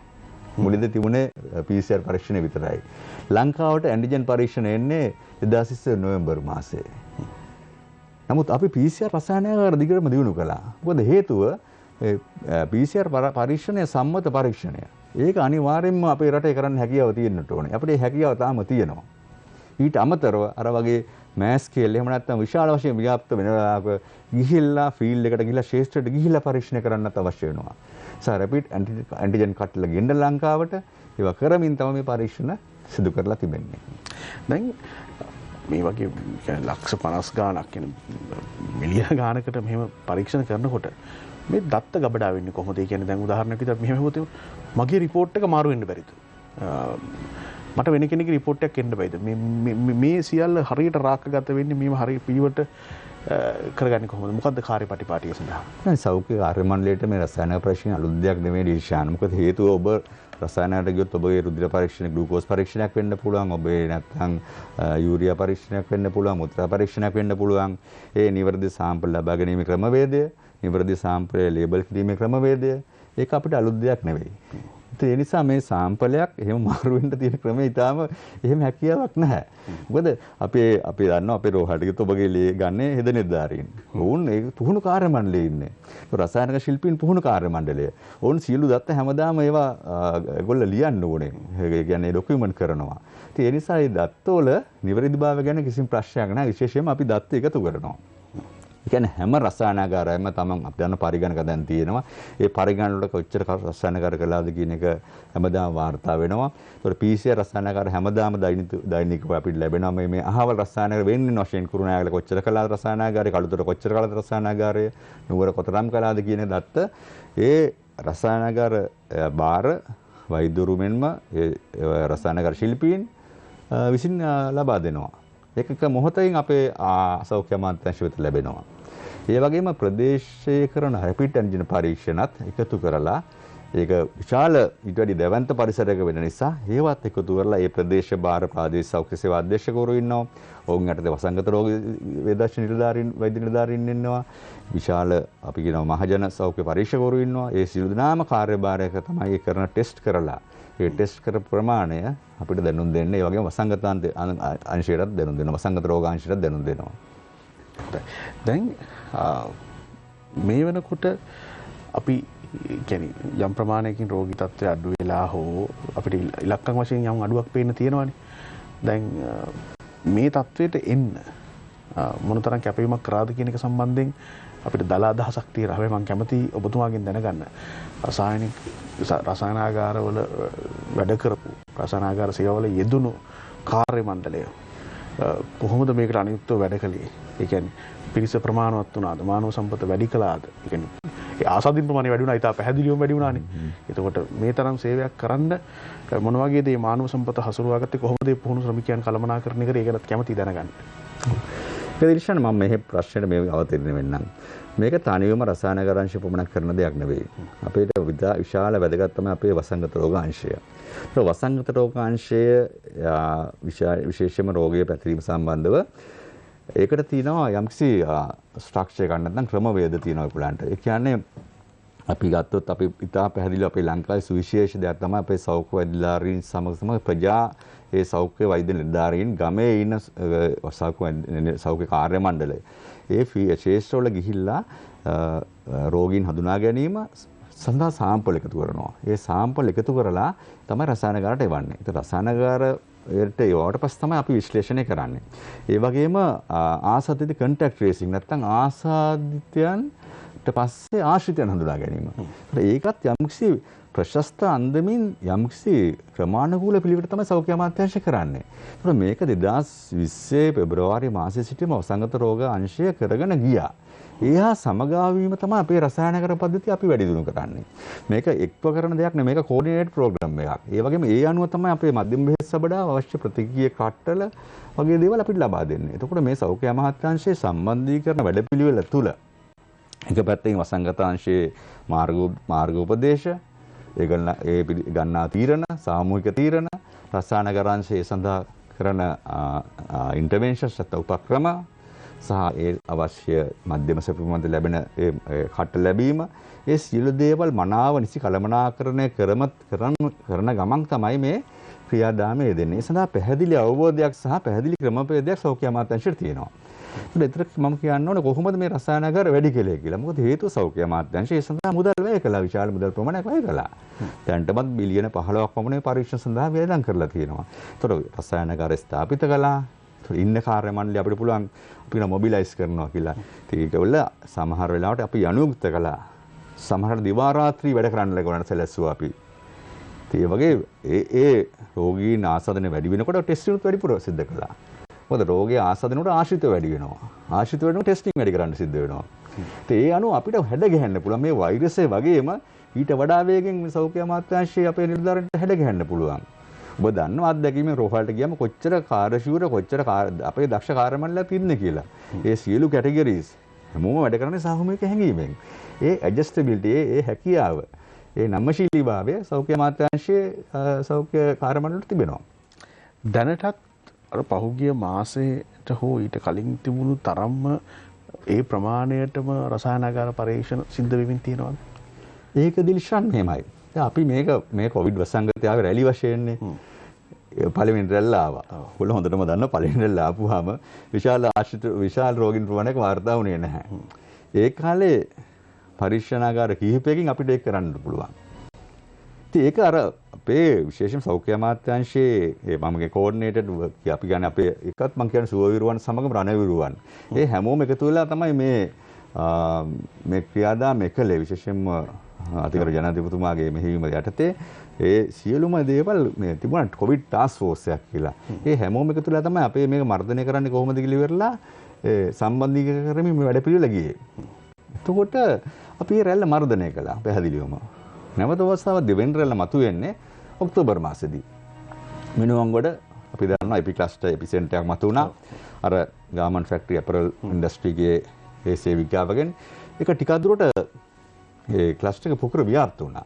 මුලදී තිබුණේ PCR පරීක්ෂණ විතරයි. ලංකාවට ඇන්ටිජන් පරීක්ෂණ එන්නේ 2020 නොවැම්බර් මාසේ. නමුත් අපි PCR රසායනාගාර දිගටම දියුණු කළා. මොකද හේතුව PCR පරීක්ෂණය සම්මත පරීක්ෂණය. ඒක අනිවාර්යෙන්ම අපේ රටේ කරන්න හැකියාව තියෙන්නට ඕනේ. අපිට හැකියාව තාම තියෙනවා. ඊට අමතරව අර වගේ mass scale එහෙම නැත්නම් විශාල වශයෙන් ව්‍යාප්ත වෙන වෙලාවක ගිහිල්ලා ෆීල්ඩ් එකට ගිහිල්ලා ශේෂ්ත්‍රයට ගිහිල්ලා පරීක්ෂණ කරන්නත් අවශ්‍ය වෙනවා. රැපිඩ් ඇන්ටිජන් කට්ටලා ගෙන්න ලංකාවට ඒවා කරමින් තමයි මේ පරීක්ෂණ සිදු කරලා තිබෙන්නේ. දැන් මේ වගේ ලක්ෂ 50 ගාණක් කියන මිලියන ගාණකට මෙහෙම පරීක්ෂණ කරනකොට මේ දත්ත ගබඩා වෙන්නේ කොහොමද? ඒ කියන්නේ දැන් උදාහරණයක් විදිහට මෙහෙම හොතේ මගේ report එක මාරු වෙන්න බැරිද? මට වෙන කෙනෙකුගේ රිපෝට් එකක් එන්න බෑද? මේ සියල්ල හරියට රාක්කගත වෙන්නේ මේව හරිය පිළිවෙලට කරගන්නේ කොහොමද? මොකද්ද කාර්යපටිපාටිය සඳහා? දැන් සෞඛ්‍ය කාර්ය මණ්ඩලයට මේ රසායන පරීක්ෂණ අලුත් දෙයක් නෙමෙයි ඩිෂාන්. මොකද හේතුව ඔබ රසායනයට ගියොත් ඔබගේ රුධිර පරීක්ෂණ, ග්ලූකෝස් පරීක්ෂණයක් වෙන්න පුළුවන්. ඔබේ නැත්නම් යූරියා පරීක්ෂණයක් වෙන්න පුළුවන්, මුත්‍රා පරීක්ෂණයක් වෙන්න පුළුවන්. ඒ නිවැරදි සාම්පල් ලබා ගැනීමේ ක්‍රමවේදය, නිවැරදි සාම්පලය ලේබල් කිරීමේ ක්‍රමවේදය ඒක අපිට අලුත් දෙයක් නෙවෙයි. ඒ නිසා මේ සාම්පලයක් එහෙම මාරු වෙන්න තියෙන ක්‍රමය ඊටාම එහෙම හැකියාවක් නැහැ. මොකද අපි දන්නවා අපේ රෝහලට ඔබගේ ලේ ගන්නේ හෙද නිලධාරීන්. ඔවුන් ඒ පුහුණු කාර්ය මණ්ඩලයේ ඉන්නේ. රසායනික ශිල්පීන් පුහුණු කාර්ය මණ්ඩලය. ඔවුන් සියලු දත්ත හැමදාම ඒවා ඒගොල්ලෝ ලියන්න ඕනේ. ඒ කියන්නේ ඩොකියුමන්ට් කරනවා. ඒ නිසා මේ දත්තවල නිවැරදිභාවය ගැන කිසිම ප්‍රශ්නයක් නැහැ. විශේෂයෙන්ම අපි දත්ත එකතු කරනවා. ඒ කියන්නේ හැම රසායනාගාරයක්ම තමන් අපි දන්න පරිගණක දැන් තියෙනවා. ඒ පරිගණන වල කොච්චර රසායනාගාර කළාද කියන එක හැමදාම වාර්තා වෙනවා. ඒතකොට PCR රසායනාගාර හැමදාම දෛනිකව අපිට ලැබෙනවා. මේ අහවල් රසායනාගාර වෙන්නේ වශයෙන් කුරුණෑගල කොච්චර කළාද රසායනාගාරය, කළුතර කොච්චර කළාද රසායනාගාරය, නුවර කොතරම් කළාද කියන දත්ත ඒ රසායනාගාර බාර වෛද්‍යවරු මෙන්ම ඒ රසායනාගාර ශිල්පීන් විසින් ලබා දෙනවා. ඒක මොහොතකින් අපේ සෞඛ්‍ය අමාත්‍යාංශ වෙත ලැබෙනවා. ඒ වගේම ප්‍රදේශයේ කරන රැපිඩ් ඇන්ටිජන් පරීක්ෂණත් එකතු කරලා ඒක විශාල ඊට වැඩි දැවැන්ත පරිසරයක වෙන නිසා ඒවත් එකතු කරලා ඒ ප්‍රදේශ භාර ප්‍රාදේශීය සෞඛ්‍ය සේවා අධ්‍යක්ෂකවරු ඉන්නවා. ඔවුන් යටතේ වසංගත රෝග වේදර්ශන නිලධාරීන් වෛද්‍ය නිලධාරීන් ඉන්නවා. විශාල අපි කියනවා මහජන සෞඛ්‍ය පරීක්ෂකවරු ඉන්නවා. ඒ සියලු දෙනාම කාර්යභාරයක තමයි ඒ කරන ටෙස්ට් කරලා ඒ ටෙස්ට් කර ප්‍රමාණය අපිට දැනුම් දෙන්න. ඒ වගේම වසංගතාන්ත අංශයටත් දැනුම් දෙනවා. වසංගත රෝගාංශයටත් දැනුම් දෙනවා. දැන් මේ වෙනකොට අපි කියන්නේ යම් ප්‍රමාණයකින් රෝගී තත්ත්වය අඩු වෙලා හෝ අපිට ඉලක්කම් වශයෙන් යම් අඩුවක් පේන්න තියෙනවානේ. දැන් මේ තත්ත්වයට එන්න මොනතරම් කැපවීමක් කරාද කියන එක සම්බන්ධයෙන් අපිට දල අදහසක් තියෙනවා. හැබැයි මම කැමති ඔබතුමාගෙන් දැනගන්න රසායනාගාරවල වැඩ කරපු රසායනාගාර සේවාවල යෙදුණු කාර්ය මණ්ඩලය කොහොමද මේකට අනුයුක්තව වැඩ කළේ? ඒ කියන්නේ පිරිස ප්‍රමාණවත් වුණාද? මානව සම්පත වැඩි කළාද? ඒ කියන්නේ ඒ ආසාදින් ප්‍රමාණය වැඩි වුණා. ඊට පැහැදිලිවම වැඩි වුණානේ. එතකොට මේ තරම් සේවයක් කරන්න මොන වගේද මේ මානව සම්පත හසුරුවාගත්තේ? කොහොමද මේ පුහුණු ශ්‍රමිකයන් කළමනාකරණය කරේ? ඒකත් කැමතියි දැනගන්න. ප්‍රදේශන මම මේ ප්‍රශ්නෙට මේ අවතීර්ණ වෙන්නම්. මේක තනියම රසායනික අංශය පමණක් කරන දෙයක් නෙවෙයි. අපේට විශාල වැදගත් තමයි අපේ වසංගත රෝග අංශය. ඒ වසංගත රෝග අංශය විශේෂයෙන්ම රෝගයේ පැතිරීම සම්බන්ධව ඒකට තියෙනවා යම්කිසි ස්ට්‍රක්චර් එකක් නැත්නම් ක්‍රමවේද තියෙනවා ඒගොල්ලන්ට. ඒ කියන්නේ අපි ගත්තොත් අපි ඉතා පැහැදිලිව අපේ ලංකාවේ සුවිශේෂ දෙයක් තමයි අපේ සෞඛ්‍ය වෛද්‍යලාරීන් සමග ප්‍රජා ඒ සෞඛ්‍ය වෛද්‍ය නිලධාරීන් ගමේ ඉන්න සෞඛ්‍ය කාර්ය මණ්ඩලය ඒ ශේෂ්ත්‍රවල ගිහිල්ලා රෝගීන් හඳුනා ගැනීම සඳහා සාම්පල් එකතු කරනවා. ඒ සාම්පල් එකතු කරලා තමයි රසායනාගාරයට එවන්නේ. ඒක රසායනාගාරයට ඒවට පස්සේ තමයි අපි විශ්ලේෂණය කරන්නේ. ඒ වගේම ආසාදිත කන්ටැක්ට් ට්‍රේසින් නැත්නම් ආසාදිතයන්ට පස්සේ ආශ්‍රිතයන් හඳුනා ගැනීම. ඒකත් යම්කිසි ප්‍රශස්ත අන්දමින් යම්කිසි ක්‍රමානුකූල පිළිවෙලට තමයි සෞඛ්‍ය අමාත්‍යාංශය කරන්නේ. ඒත් මේක 2020 පෙබරවාරි මාසයේ සිටම වසංගත රෝග අංශය කරගෙන ගියා. ඒහා සමගාමීම තමයි අපේ රසායනික පද්ධතිය අපි වැඩි දියුණු කරන්නේ. මේක එක්ව කරන දෙයක් නෙමෙයි. මේක කෝඩිනේට් ප්‍රෝග්‍රෑම් එකක්. ඒ වගේම ඒ අනුව තමයි අපේ මධ්‍යම බෙහෙත් සබඩා අවශ්‍ය ප්‍රතික්‍රියා කට්ටල වගේ දේවල් අපිට ලබා දෙන්නේ. එතකොට මේ සෞඛ්‍ය අමාත්‍යාංශයේ සම්බන්ධීකරණ වැඩපිළිවෙල තුල එක පැත්තකින් වසංගතාංශයේ මාර්ගෝපදේශ ඒ ගන්නා තීරණ සාමූහික තීරණ රසායනික අංශය සඳහා කරන ඉන්ටර්වෙන්ෂන්ස් උපක්‍රම සහ ඒ අවශ්‍ය මධ්‍යම සැපයුමෙන් ලැබෙන ඒ කට ලැබීම ඒ සියලු දේවල් මනාව නිසි කළමනාකරණය කරන ගමන් තමයි මේ ක්‍රියාදාමය දෙන්නේ. ඒ සඳහා පැහැදිලි අවබෝධයක් සහ පැහැදිලි ක්‍රමවේදයක් සෞඛ්‍ය අමාත්‍යාංශයට තියෙනවා. ඒතර මම කියන්න ඕනේ කොහොමද මේ රසායනාගාර වැඩි කළේ කියලා. මොකද හේතුව සෞඛ්‍ය අමාත්‍යාංශය ඒ සඳහා මුදල් වැය කළා. විශාල මුදල් ප්‍රමාණයක් වැය කළා. දැන්ටමත් බිලියන 15ක් පමණ පරීක්ෂණ සඳහා වේදම් කරලා තියෙනවා. ඒතර රසායනාගාර ස්ථාපිත කළා. ඒතර ඉන්න කාර්ය මණ්ඩලය අපිට පුළුවන් අපි මොබිලයිස් කරනවා කියලා. ඒකවල සමහර වෙලාවට අපි අනුයුක්ත කළා. සමහර දිවා රාත්‍රී වැඩ කරන්න ලැබුණා සැලැස්සුවා අපි. ඒ වගේ ඒ රෝගීන් ආසාදනය වැඩි වෙනකොට ටෙස්ට් උත් වැඩිපුර සිද්ධ කළා. මොකද රෝගී ආසාදනයට ආශ්‍රිතව වැඩි වෙනවා. ආශ්‍රිතව වෙනකොට ටෙස්ටිං වැඩි කරන්න සිද්ධ වෙනවා. ඒ අනුව අපිට හැඩ ගැහෙන්න පුළුවන් මේ වෛරසය වගේම ඊට වඩා වේගෙන් මේ සෞඛ්‍ය අමාත්‍යාංශයේ අපේ නිලධාරීන්ට හැඩ ගැහෙන්න පුළුවන්. ඔබ දන්නවා අත්දැකීමෙන් රෝහලට ගියාම කොච්චර කාර්යශූර කොච්චර අපේ දක්ෂ කාර්යමණ්ඩලයක් ඉන්නේ කියලා. ඒ සියලු කැටගරිස් හැමෝම වැඩ කරන්නේ සාමූහික හැඟීමෙන්. ඒ ඇඩ්ජස්ටබිලිටි ඒ හැකියාව ඒ නම්‍යශීලීභාවය සෞඛ්‍ය අමාත්‍යාංශයේ සෞඛ්‍ය කාර්යමණ්ඩලයට තිබෙනවා. දැනටත් අර පහුගිය මාසයට හෝ ඊට කලින් තිබුණු තරම්ම ඒ ප්‍රමාණයටම රසායනාගාර පරීක්ෂණ සිද්ධ වෙමින් තියෙනවද? ඒක දිල්ෂාන් මෙහෙමයි. අපි මේ කොවිඩ් වසංගතය රැලි වශයෙන්නේ පළවෙනි රැල්ල ආවා. ඔයගොල්ලෝ හොඳටම දන්නවා පළවෙනි රැල්ල ආපුවාම විශාල රෝගීන් ප්‍රමාණයක් වාර්තා වුණේ නැහැ. ඒ කාලේ පරීක්ෂණාගාර කිහිපයකින් අපිට ඒක කරන්න පුළුවන්. ඉතින් ඒක අර අපේ විශේෂම සෞඛ්‍ය අමාත්‍යාංශයේ මමගේ කෝඩිනේටඩ් අපි ගන්න අපේ එකත් මම කියන්නේ සුවවිරුවන් සමගම රණවිරුවන්. ඒ හැමෝම එකතු වෙලා තමයි මේ ක්‍රියාදාම එකලේ විශේෂයෙන්ම අතිගරු ජනාධිපතිතුමාගේ මෙහෙයුම යටතේ ඒ සියලුම දේවල් මේ තිබුණා කොවිඩ් ටාස්ක් ෆෝස් එකක් කියලා. ඒ හැමෝම එකතු වෙලා තමයි අපේ මේක මර්ධනය කරන්නේ කොහොමද කියලා ඉවරලා සම්බන්ධීකරණ කරමින් මේ වැඩ පිළිවෙල ගියේ. එතකොට අපි රැල්ල මර්ධනය කළා පැහැදිලිවම. නැවත අවස්ථාව දෙවෙනි රැල්ල මතුවෙන්නේ ඔක්තෝබර් මාසෙදී. මිනුවන්ගොඩ අපි දන්නවා එපි ක්ලස්ටර් එපිසෙන්ටර් එකක් මතුවුණා. අර ගාමන්ට් ෆැක්ටරි අපරල් ඉන්ඩස්ට්‍රියේ ඒ සේවිකාවගෙන් ඒක ටිකක් දුරට ඒ ක්ලස්ටර් එක පුකුර ව්‍යාප්ත වුණා.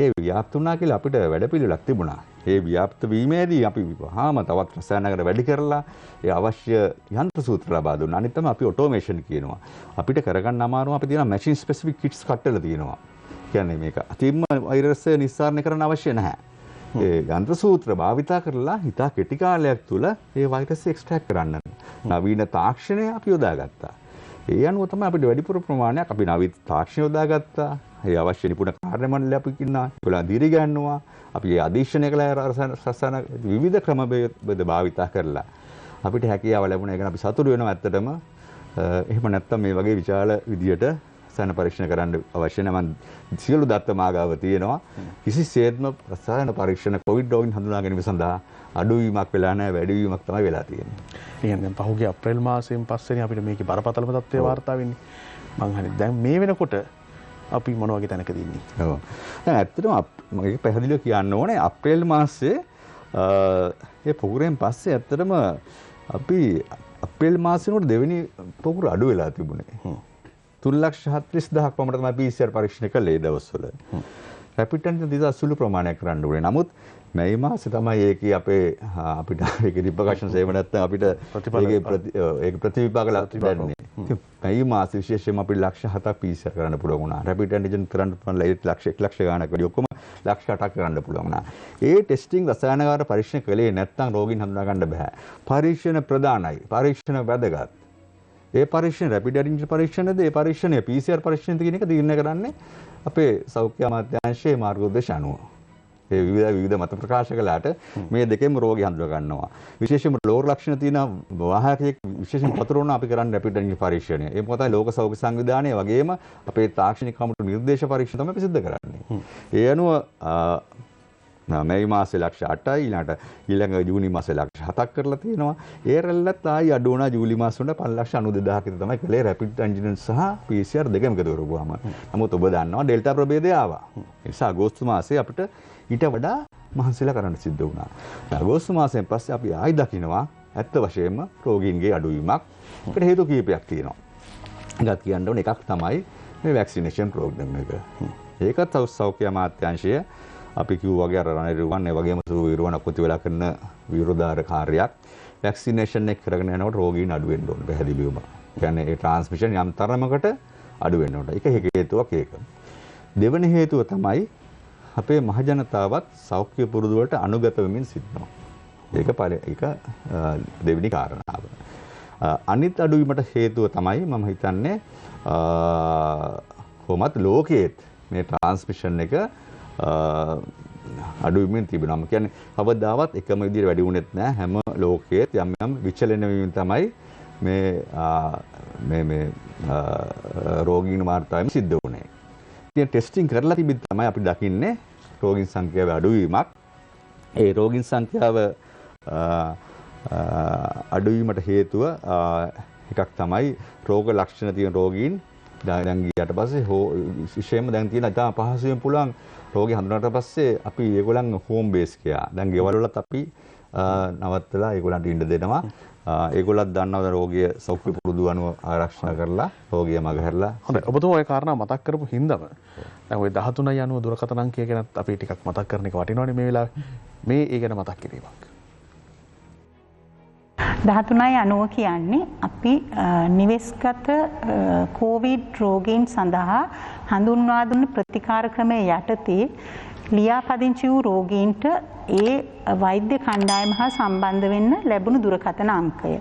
ඒ ව්‍යාප්ත වුණා කියලා අපිට වැඩපිළිවෙලක් තිබුණා. ඒ ව්‍යාප්ත වීමේදී අපි වහාම තවත් රසායනකට වැඩි කරලා ඒ අවශ්‍ය යන්ත්‍ර සූත්‍ර ලබා දුන්නා. අනිත් තමයි අපි ඔටෝමේෂන් කියනවා. අපිට කරගන්න අමාරුම අපි තියෙනවා මැෂින් ස්පෙસિෆික් කිට්ස් කට්ටලා තියෙනවා. කියන්නේ මේක අතිම්ම වෛරස් නිස්සාරණය කරන්න අවශ්‍ය නැහැ. ඒ යන්ත්‍ර සූත්‍ර භාවිතා කරලා හිතා කෙටි කාලයක් තුල ඒ වෛරස් එක්ස්ට්‍රැක්ට් කරන්න නවීන තාක්ෂණය අපි යොදාගත්තා. ඒ අනුව තමයි අපිට වැඩිපුර ප්‍රමාණයක් අපි නවීන තාක්ෂණ යොදාගත්තා. ඒ අවශ්‍ය නිපුණ කාර්ය මණ්ඩලය අපි ඉන්නවා. ඒගොල්ලෝ දිරි ගන්නවා. අපි ඒ අධීක්ෂණය කළා රසායන විවිධ ක්‍රමවේද භාවිතා කරලා අපිට හැකියාව ලැබුණා. ඒක අපි සතුටු වෙනවා ඇත්තටම. එහෙම නැත්නම් මේ වගේ විශාල විදියට රසායන පරීක්ෂණ කරන්න අවශ්‍ය නැහැ. මම සියලු දත්ත මාගාව තියෙනවා. කිසිසේත්ම රසායන පරීක්ෂණ කොවිඩ් රෝගීන් හඳුනා ගැනීම සඳහා අඩුවීමක් වෙලා නැහැ, වැඩිවීමක් තමයි වෙලා තියෙන්නේ. කියන්නේ පහුගිය අප්‍රේල් මාසයෙන් පස්සේනේ අපිට මේකේ බරපතලම තත්ත්වය වාර්තා වෙන්නේ. මං හරි දැන් මේ වෙනකොට අපි මොන වගේ තැනකද ඉන්නේ? ඔව්. දැන් ඇත්තටම මම පැහැදිලිව කියන්න ඕනේ අප්‍රේල් මාසයේ ඒ පොකුරෙන් පස්සේ ඇත්තටම අපි අප්‍රේල් මාසෙනකොට දෙවෙනි පොකුර අඩු වෙලා තිබුණේ. 3,40,000ක් පමණ තමයි PCR පරීක්ෂණ කළේ ඒ දවස්වල. රැපිඩ් ඇන්ටිජන් දිසා සුළු ප්‍රමාණයක් කරන්න ඕනේ. නමුත් මේ මාසේ තමයි ඒකේ අපිට ඒකේ රිපකෂන් සේව නැත්නම් අපිට ඒක ප්‍රතිවිපාක ලැබෙන්නේ. මේ මාසේ විශේෂයෙන්ම අපිට ලක්ෂ 7ක් PCR කරන්න පුළුවන් වුණා. රැපිඩ් ඇන්ටිජන් කරන්න පුළුවන් ලක්ෂ 1 ලක්ෂ ගාණක් වැඩි ඔක්කොම ලක්ෂ 8ක් කරන්න පුළුවන් වුණා. ඒ ටෙස්ටිං රසායනකාර පරීක්ෂණ කළේ නැත්නම් රෝගීන් හඳුනා ගන්න බෑ. පරීක්ෂණ ප්‍රධානයි. පරීක්ෂණ වැදගත්. ඒ පරීක්ෂණ රැපිඩ් ඇන්ටිජන් පරීක්ෂණද ඒ පරීක්ෂණය PCR පරීක්ෂණද කියන එක තීරණය කරන්නේ අපේ සෞඛ්‍ය අමාත්‍යාංශයේ මාර්ගෝපදේශ අනුව. ඒ විවිධ මත ප්‍රකාශ කළාට මේ දෙකෙන්ම රෝගී හඳුනා ගන්නවා. විශේෂයෙන්ම ලෝර ලක්ෂණ තියෙන වාහකයෙක් විශේෂයෙන් පතුර වුණා අපි කරන්නේ රැපිඩ් ඇන්ටිජන් පරීක්ෂණය. ඒ මොකද ලෝක සෞඛ්‍ය සංවිධානය වගේම අපේ තාක්ෂණික කමිටු නිර්දේශ පරීක්ෂණ තමයි අපි සිදු කරන්නේ. ඒ අනුව මේ මාසේ ලක්ෂ 8යි ඊළඟ ජූනි මාසේ ලක්ෂ 7ක් කරලා තියෙනවා. ඒ රැල්ලත් ආයි අඩු වුණා ජූලි මාසේ වුණා 5,92,000ක විතර තමයි කළේ රැපිඩ් ඇන්ටිජන් සහ PCR දෙකම එකතු කරපුවාම. නමුත් ඔබ දන්නවා ඩෙල්ටා ප්‍රභේදය ආවා. ඒ නිසා අගෝස්තු මාසේ අපිට ඊට වඩා මහන්සිලා කරන්න සිද්ධ වුණා. අගෝස්තු මාසයෙන් පස්සේ අපි ආයි දකිනවා ඇත්ත වශයෙන්ම රෝගීන්ගේ අඩුවීමක්. ඒකට හේතු කීපයක් තියෙනවා. ඒකත් කියන්න ඕනේ එකක් තමයි මේ වැක්සිනේෂන් ප්‍රෝග්‍රෑම් එක. ඒකත් සෞඛ්‍ය අමාත්‍යාංශය අපි කිව්වා වගේ අර රණවිරුවන් ඒ වගේම සුවිරුවන් අකුති වෙලා කරන විරෝධාර කාර්යයක් වැක්සිනේෂන් එක කරගෙන යනකොට රෝගීන් අඩු වෙන්න ඕනේ පැහැදිලිවම. කියන්නේ ඒ ට්‍රාන්ස්මිෂන් යම් තරමකට අඩු වෙන්න ඕනේ. ඒක හේතුවක් ඒක. දෙවෙනි හේතුව තමයි අපේ මහජනතාවත් සෞඛ්‍ය පුරුදු වලට අනුගත වෙමින් සිටිනවා. ඒක දෙවෙනි කාරණාව. අනිත් අඩුවීමට හේතුව තමයි මම හිතන්නේ කොහොමත් ලෝකයේත් මේ ට්‍රාන්ස්මිෂන් එක අඩුවීමෙන් තිබෙනවා. කියන්නේ කවදාවත් එකම විදිහට වැඩි වුණෙත් නෑ. හැම ලෝකයේත් යම් යම් විචලන වීම තමයි මේ රෝගීන් වාර්තාවෙන් සිද්ධ වුණේ. ඉතින් ටෙස්ටිං කරලා තිබිද්දි තමයි අපි දකින්නේ රෝගීන් සංඛ්‍යාවේ අඩුවීමක්. ඒ රෝගීන් සංඛ්‍යාව අඩුවීමට හේතුව එකක් තමයි රෝග ලක්ෂණ තියෙන රෝගීන් දැන් ගියාට පස්සේ විශේෂයෙන්ම දැන් තියෙන ඉතාම පහසුවෙන් පුළුවන් රෝගී හඳුනාගත්තට පස්සේ අපි ඒගොල්ලන් හෝම් බේස් කියලා. දැන් ගෙවල් වලත් අපි නවත්තලා ඒගොල්ලන්ට ඉන්න දෙනවා. ඒගොල්ලත් දන්නවා රෝගිය සෞඛ්‍ය පුරුදු අනුව ආරක්ෂා කරලා රෝගිය මගහැරලා. හොඳයි. ඔබතුමා ওই කාරණා මතක් කරපු හින්දාම දැන් ওই 13යි අනුව දුරකථන අංකය ගැනත් අපි ටිකක් මතක් කරන එක වටිනවනේ මේ වෙලාවේ. මේ ඒ ගැන මතක් කිරීමක්. 13.90 කියන්නේ අපි නිවෙස්ගත කොවිඩ් රෝගීන් සඳහා හඳුන්වා දුන්න ප්‍රතිකාර ක්‍රමයේ යටතේ ලියාපදිංචි වූ රෝගීන්ට ඒ වෛද්‍ය කණ්ඩායම හා සම්බන්ධ වෙන්න ලැබුණු දුරකථන අංකය.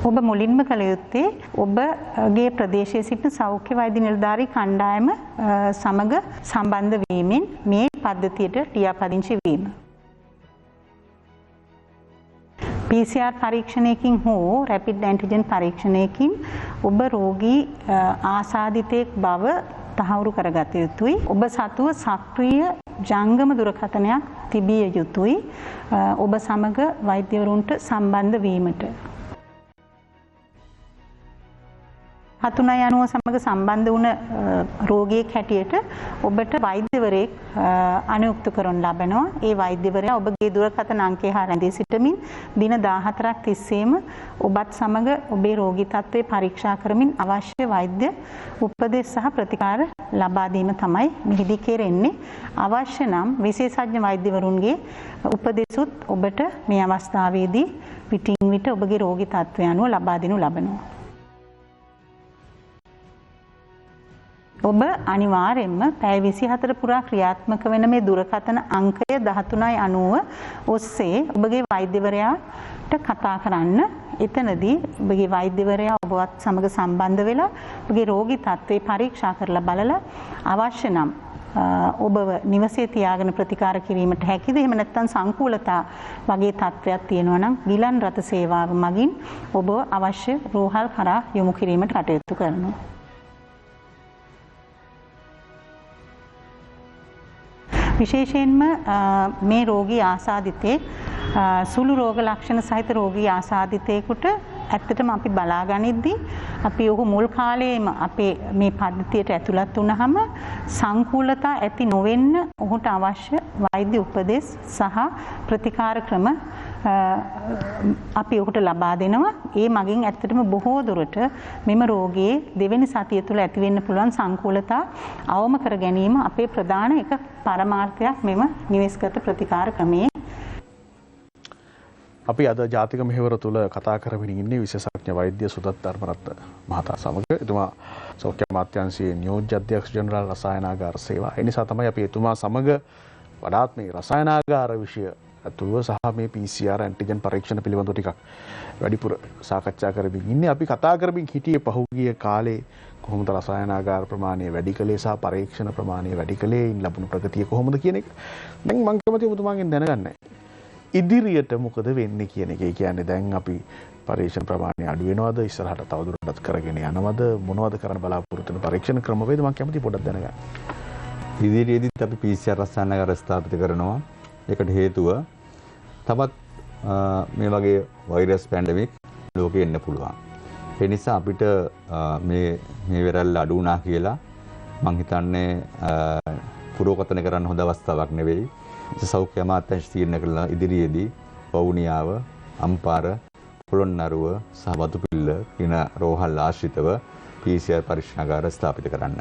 ඔබ මුලින්ම කළ යුත්තේ ඔබගේ ප්‍රදේශයේ සිටින සෞඛ්‍ය වෛද්‍ය නිලධාරී කණ්ඩායම සමග සම්බන්ධ වීමෙන් මේ පද්ධතියට ලියාපදිංචි වීම. PCR පරීක්ෂණයකින් හෝ රැපිඩ් ඇන්ටිජන් පරීක්ෂණයකින් ඔබ රෝගී ආසාදිතයෙක් බව තහවුරු කරගත යුතුයි. ඔබ සතුව සක්‍රීය ජංගම දුරකථනයක් තිබිය යුතුයි ඔබ සමග වෛද්‍යවරුන්ට සම්බන්ධ වීමට. 13.90 සමග සම්බන්ධ වුණ රෝගියෙක් හැටියට ඔබට වෛද්‍යවරයෙක් අනුයුක්ත කරනු ලබනවා. ඒ වෛද්‍යවරයා ඔබගේ දුරකථන අංකය හා රැඳී සිටමින් දින 14ක් තිස්සේම ඔබත් සමග ඔබේ රෝගී තත්ත්වය පරීක්ෂා කරමින් අවශ්‍ය වෛද්‍ය උපදෙස් සහ ප්‍රතිකාර ලබා දීම තමයි මෙහිදී කෙරෙන්නේ. අවශ්‍ය නම් විශේෂඥ වෛද්‍යවරුන්ගේ උපදෙසුත් ඔබට මේ අවස්ථාවේදී පිටින් විට ඔබගේ රෝගී තත්ත්වය අනුව ලබා දෙනු ලබනවා. ඔබ අනිවාර්යෙන්ම පැය 24 පුරා ක්‍රියාත්මක වෙන මේ දුරකථන අංකය 13.90 ඔස්සේ ඔබගේ වෛද්‍යවරයාට කතා කරන්න. එතනදී ඔබගේ වෛද්‍යවරයා ඔබවත් සමග සම්බන්ධ වෙලා ඔබගේ රෝගී තත්ත්වය පරීක්ෂා කරලා බලලා අවශ්‍ය නම් ඔබව නිවසේ තියාගෙන ප්‍රතිකාර කිරීමට හැකිද? එහෙම නැත්නම් සංකූලතා වගේ තත්ත්වයක් තියෙනවා නම් ගිලන් රථ සේවාව මගින් ඔබ අවශ්‍ය රෝහල් කරා යොමු කිරීමට කටයුතු කරනවා. විශේෂයෙන්ම මේ රෝගී ආසාදිතේ සුළු රෝග ලක්ෂණ සහිත රෝගී ආසාදිතේකට ඇත්තටම අපි බලා ගනිද්දී අපි ඔහු මුල් කාලයේම අපේ මේ පද්ධතියට ඇතුළත් වුණාම සංකූලතා ඇති නොවෙන්න ඔහුට අවශ්‍ය වෛද්‍ය උපදෙස් සහ ප්‍රතිකාර ක්‍රම අපි ඔහුට ලබා දෙනවා. ඒ මගින් ඇත්තටම බොහෝ දුරට මෙම රෝගයේ දෙවෙනි සතිය තුළ ඇති වෙන්න පුළුවන් සංකූලතා අවම කර ගැනීම අපේ ප්‍රධාන එක පරමාර්ථයක් මෙම නිවෙස්ගත ප්‍රතිකාර ක්‍රමයේ. අපි අද ජාතික මෙහෙවර තුළ කතා කරමින් ඉන්නේ විශේෂඥ වෛද්‍ය සුදත් ධර්මරත්න මහතා සමග. එතුමා සෞඛ්‍ය අමාත්‍යාංශයේ නියෝජ්‍ය අධ්‍යක්ෂ ජෙනරාල් රසායනාගාර සේවා. ඒ නිසා තමයි අපි එතුමා සමග වඩාත් මේ රසායනාගාර විෂය ඇතුළු සහ මේ PCR ඇන්ටිජන් පරීක්ෂණ පිළිබඳව ටිකක් වැඩිපුර සාකච්ඡා කරමින් ඉන්නේ. අපි කතා කරමින් හිටියේ පහුගිය කාලේ කොහොමද රසායනාගාර ප්‍රමාණය වැඩි කළේ සහ පරීක්ෂණ ප්‍රමාණය වැඩි කළේ, ඉන් ලැබුණු ප්‍රගතිය කොහොමද කියන එක. දැන් මම කැමතියි ඔබතුමාගෙන් දැනගන්න. ඉදිරියට මොකද වෙන්නේ කියන එක. ඒ කියන්නේ දැන් අපි පරීක්ෂණ ප්‍රමාණය අඩු වෙනවද, ඉස්සරහට තවදුරටත් කරගෙන යනවද, මොනවද කරන්න බලාපොරොත්තු වෙන පරීක්ෂණ ක්‍රමවේද මම කැමතියි පොඩ්ඩක් දැනගන්න. ඉදිරියේදීත් අපි PCR රසායනාගාර ස්ථාපිත කරනවා. ඒකට හේතුව තවත් මේ වගේ වෛරස් පැන්ඩමික් ලෝකෙ එන්න පුළුවන්. ඒ නිසා අපිට මේ වෙරැල්ල අඩු වුණා කියලා මං හිතන්නේ පුරෝකථන කරන්න හොඳ අවස්ථාවක් නෙවෙයි. සෞඛ්‍ය අමාත්‍යාංශ තීරණය කළා ඉදිරියේදී වවුනියාව, අම්පාර, පොළොන්නරුව සහ වතුපිල්ල කියන රෝහල් ආශ්‍රිතව PCR පරීක්ෂණාගාර ස්ථාපිත කරන්න.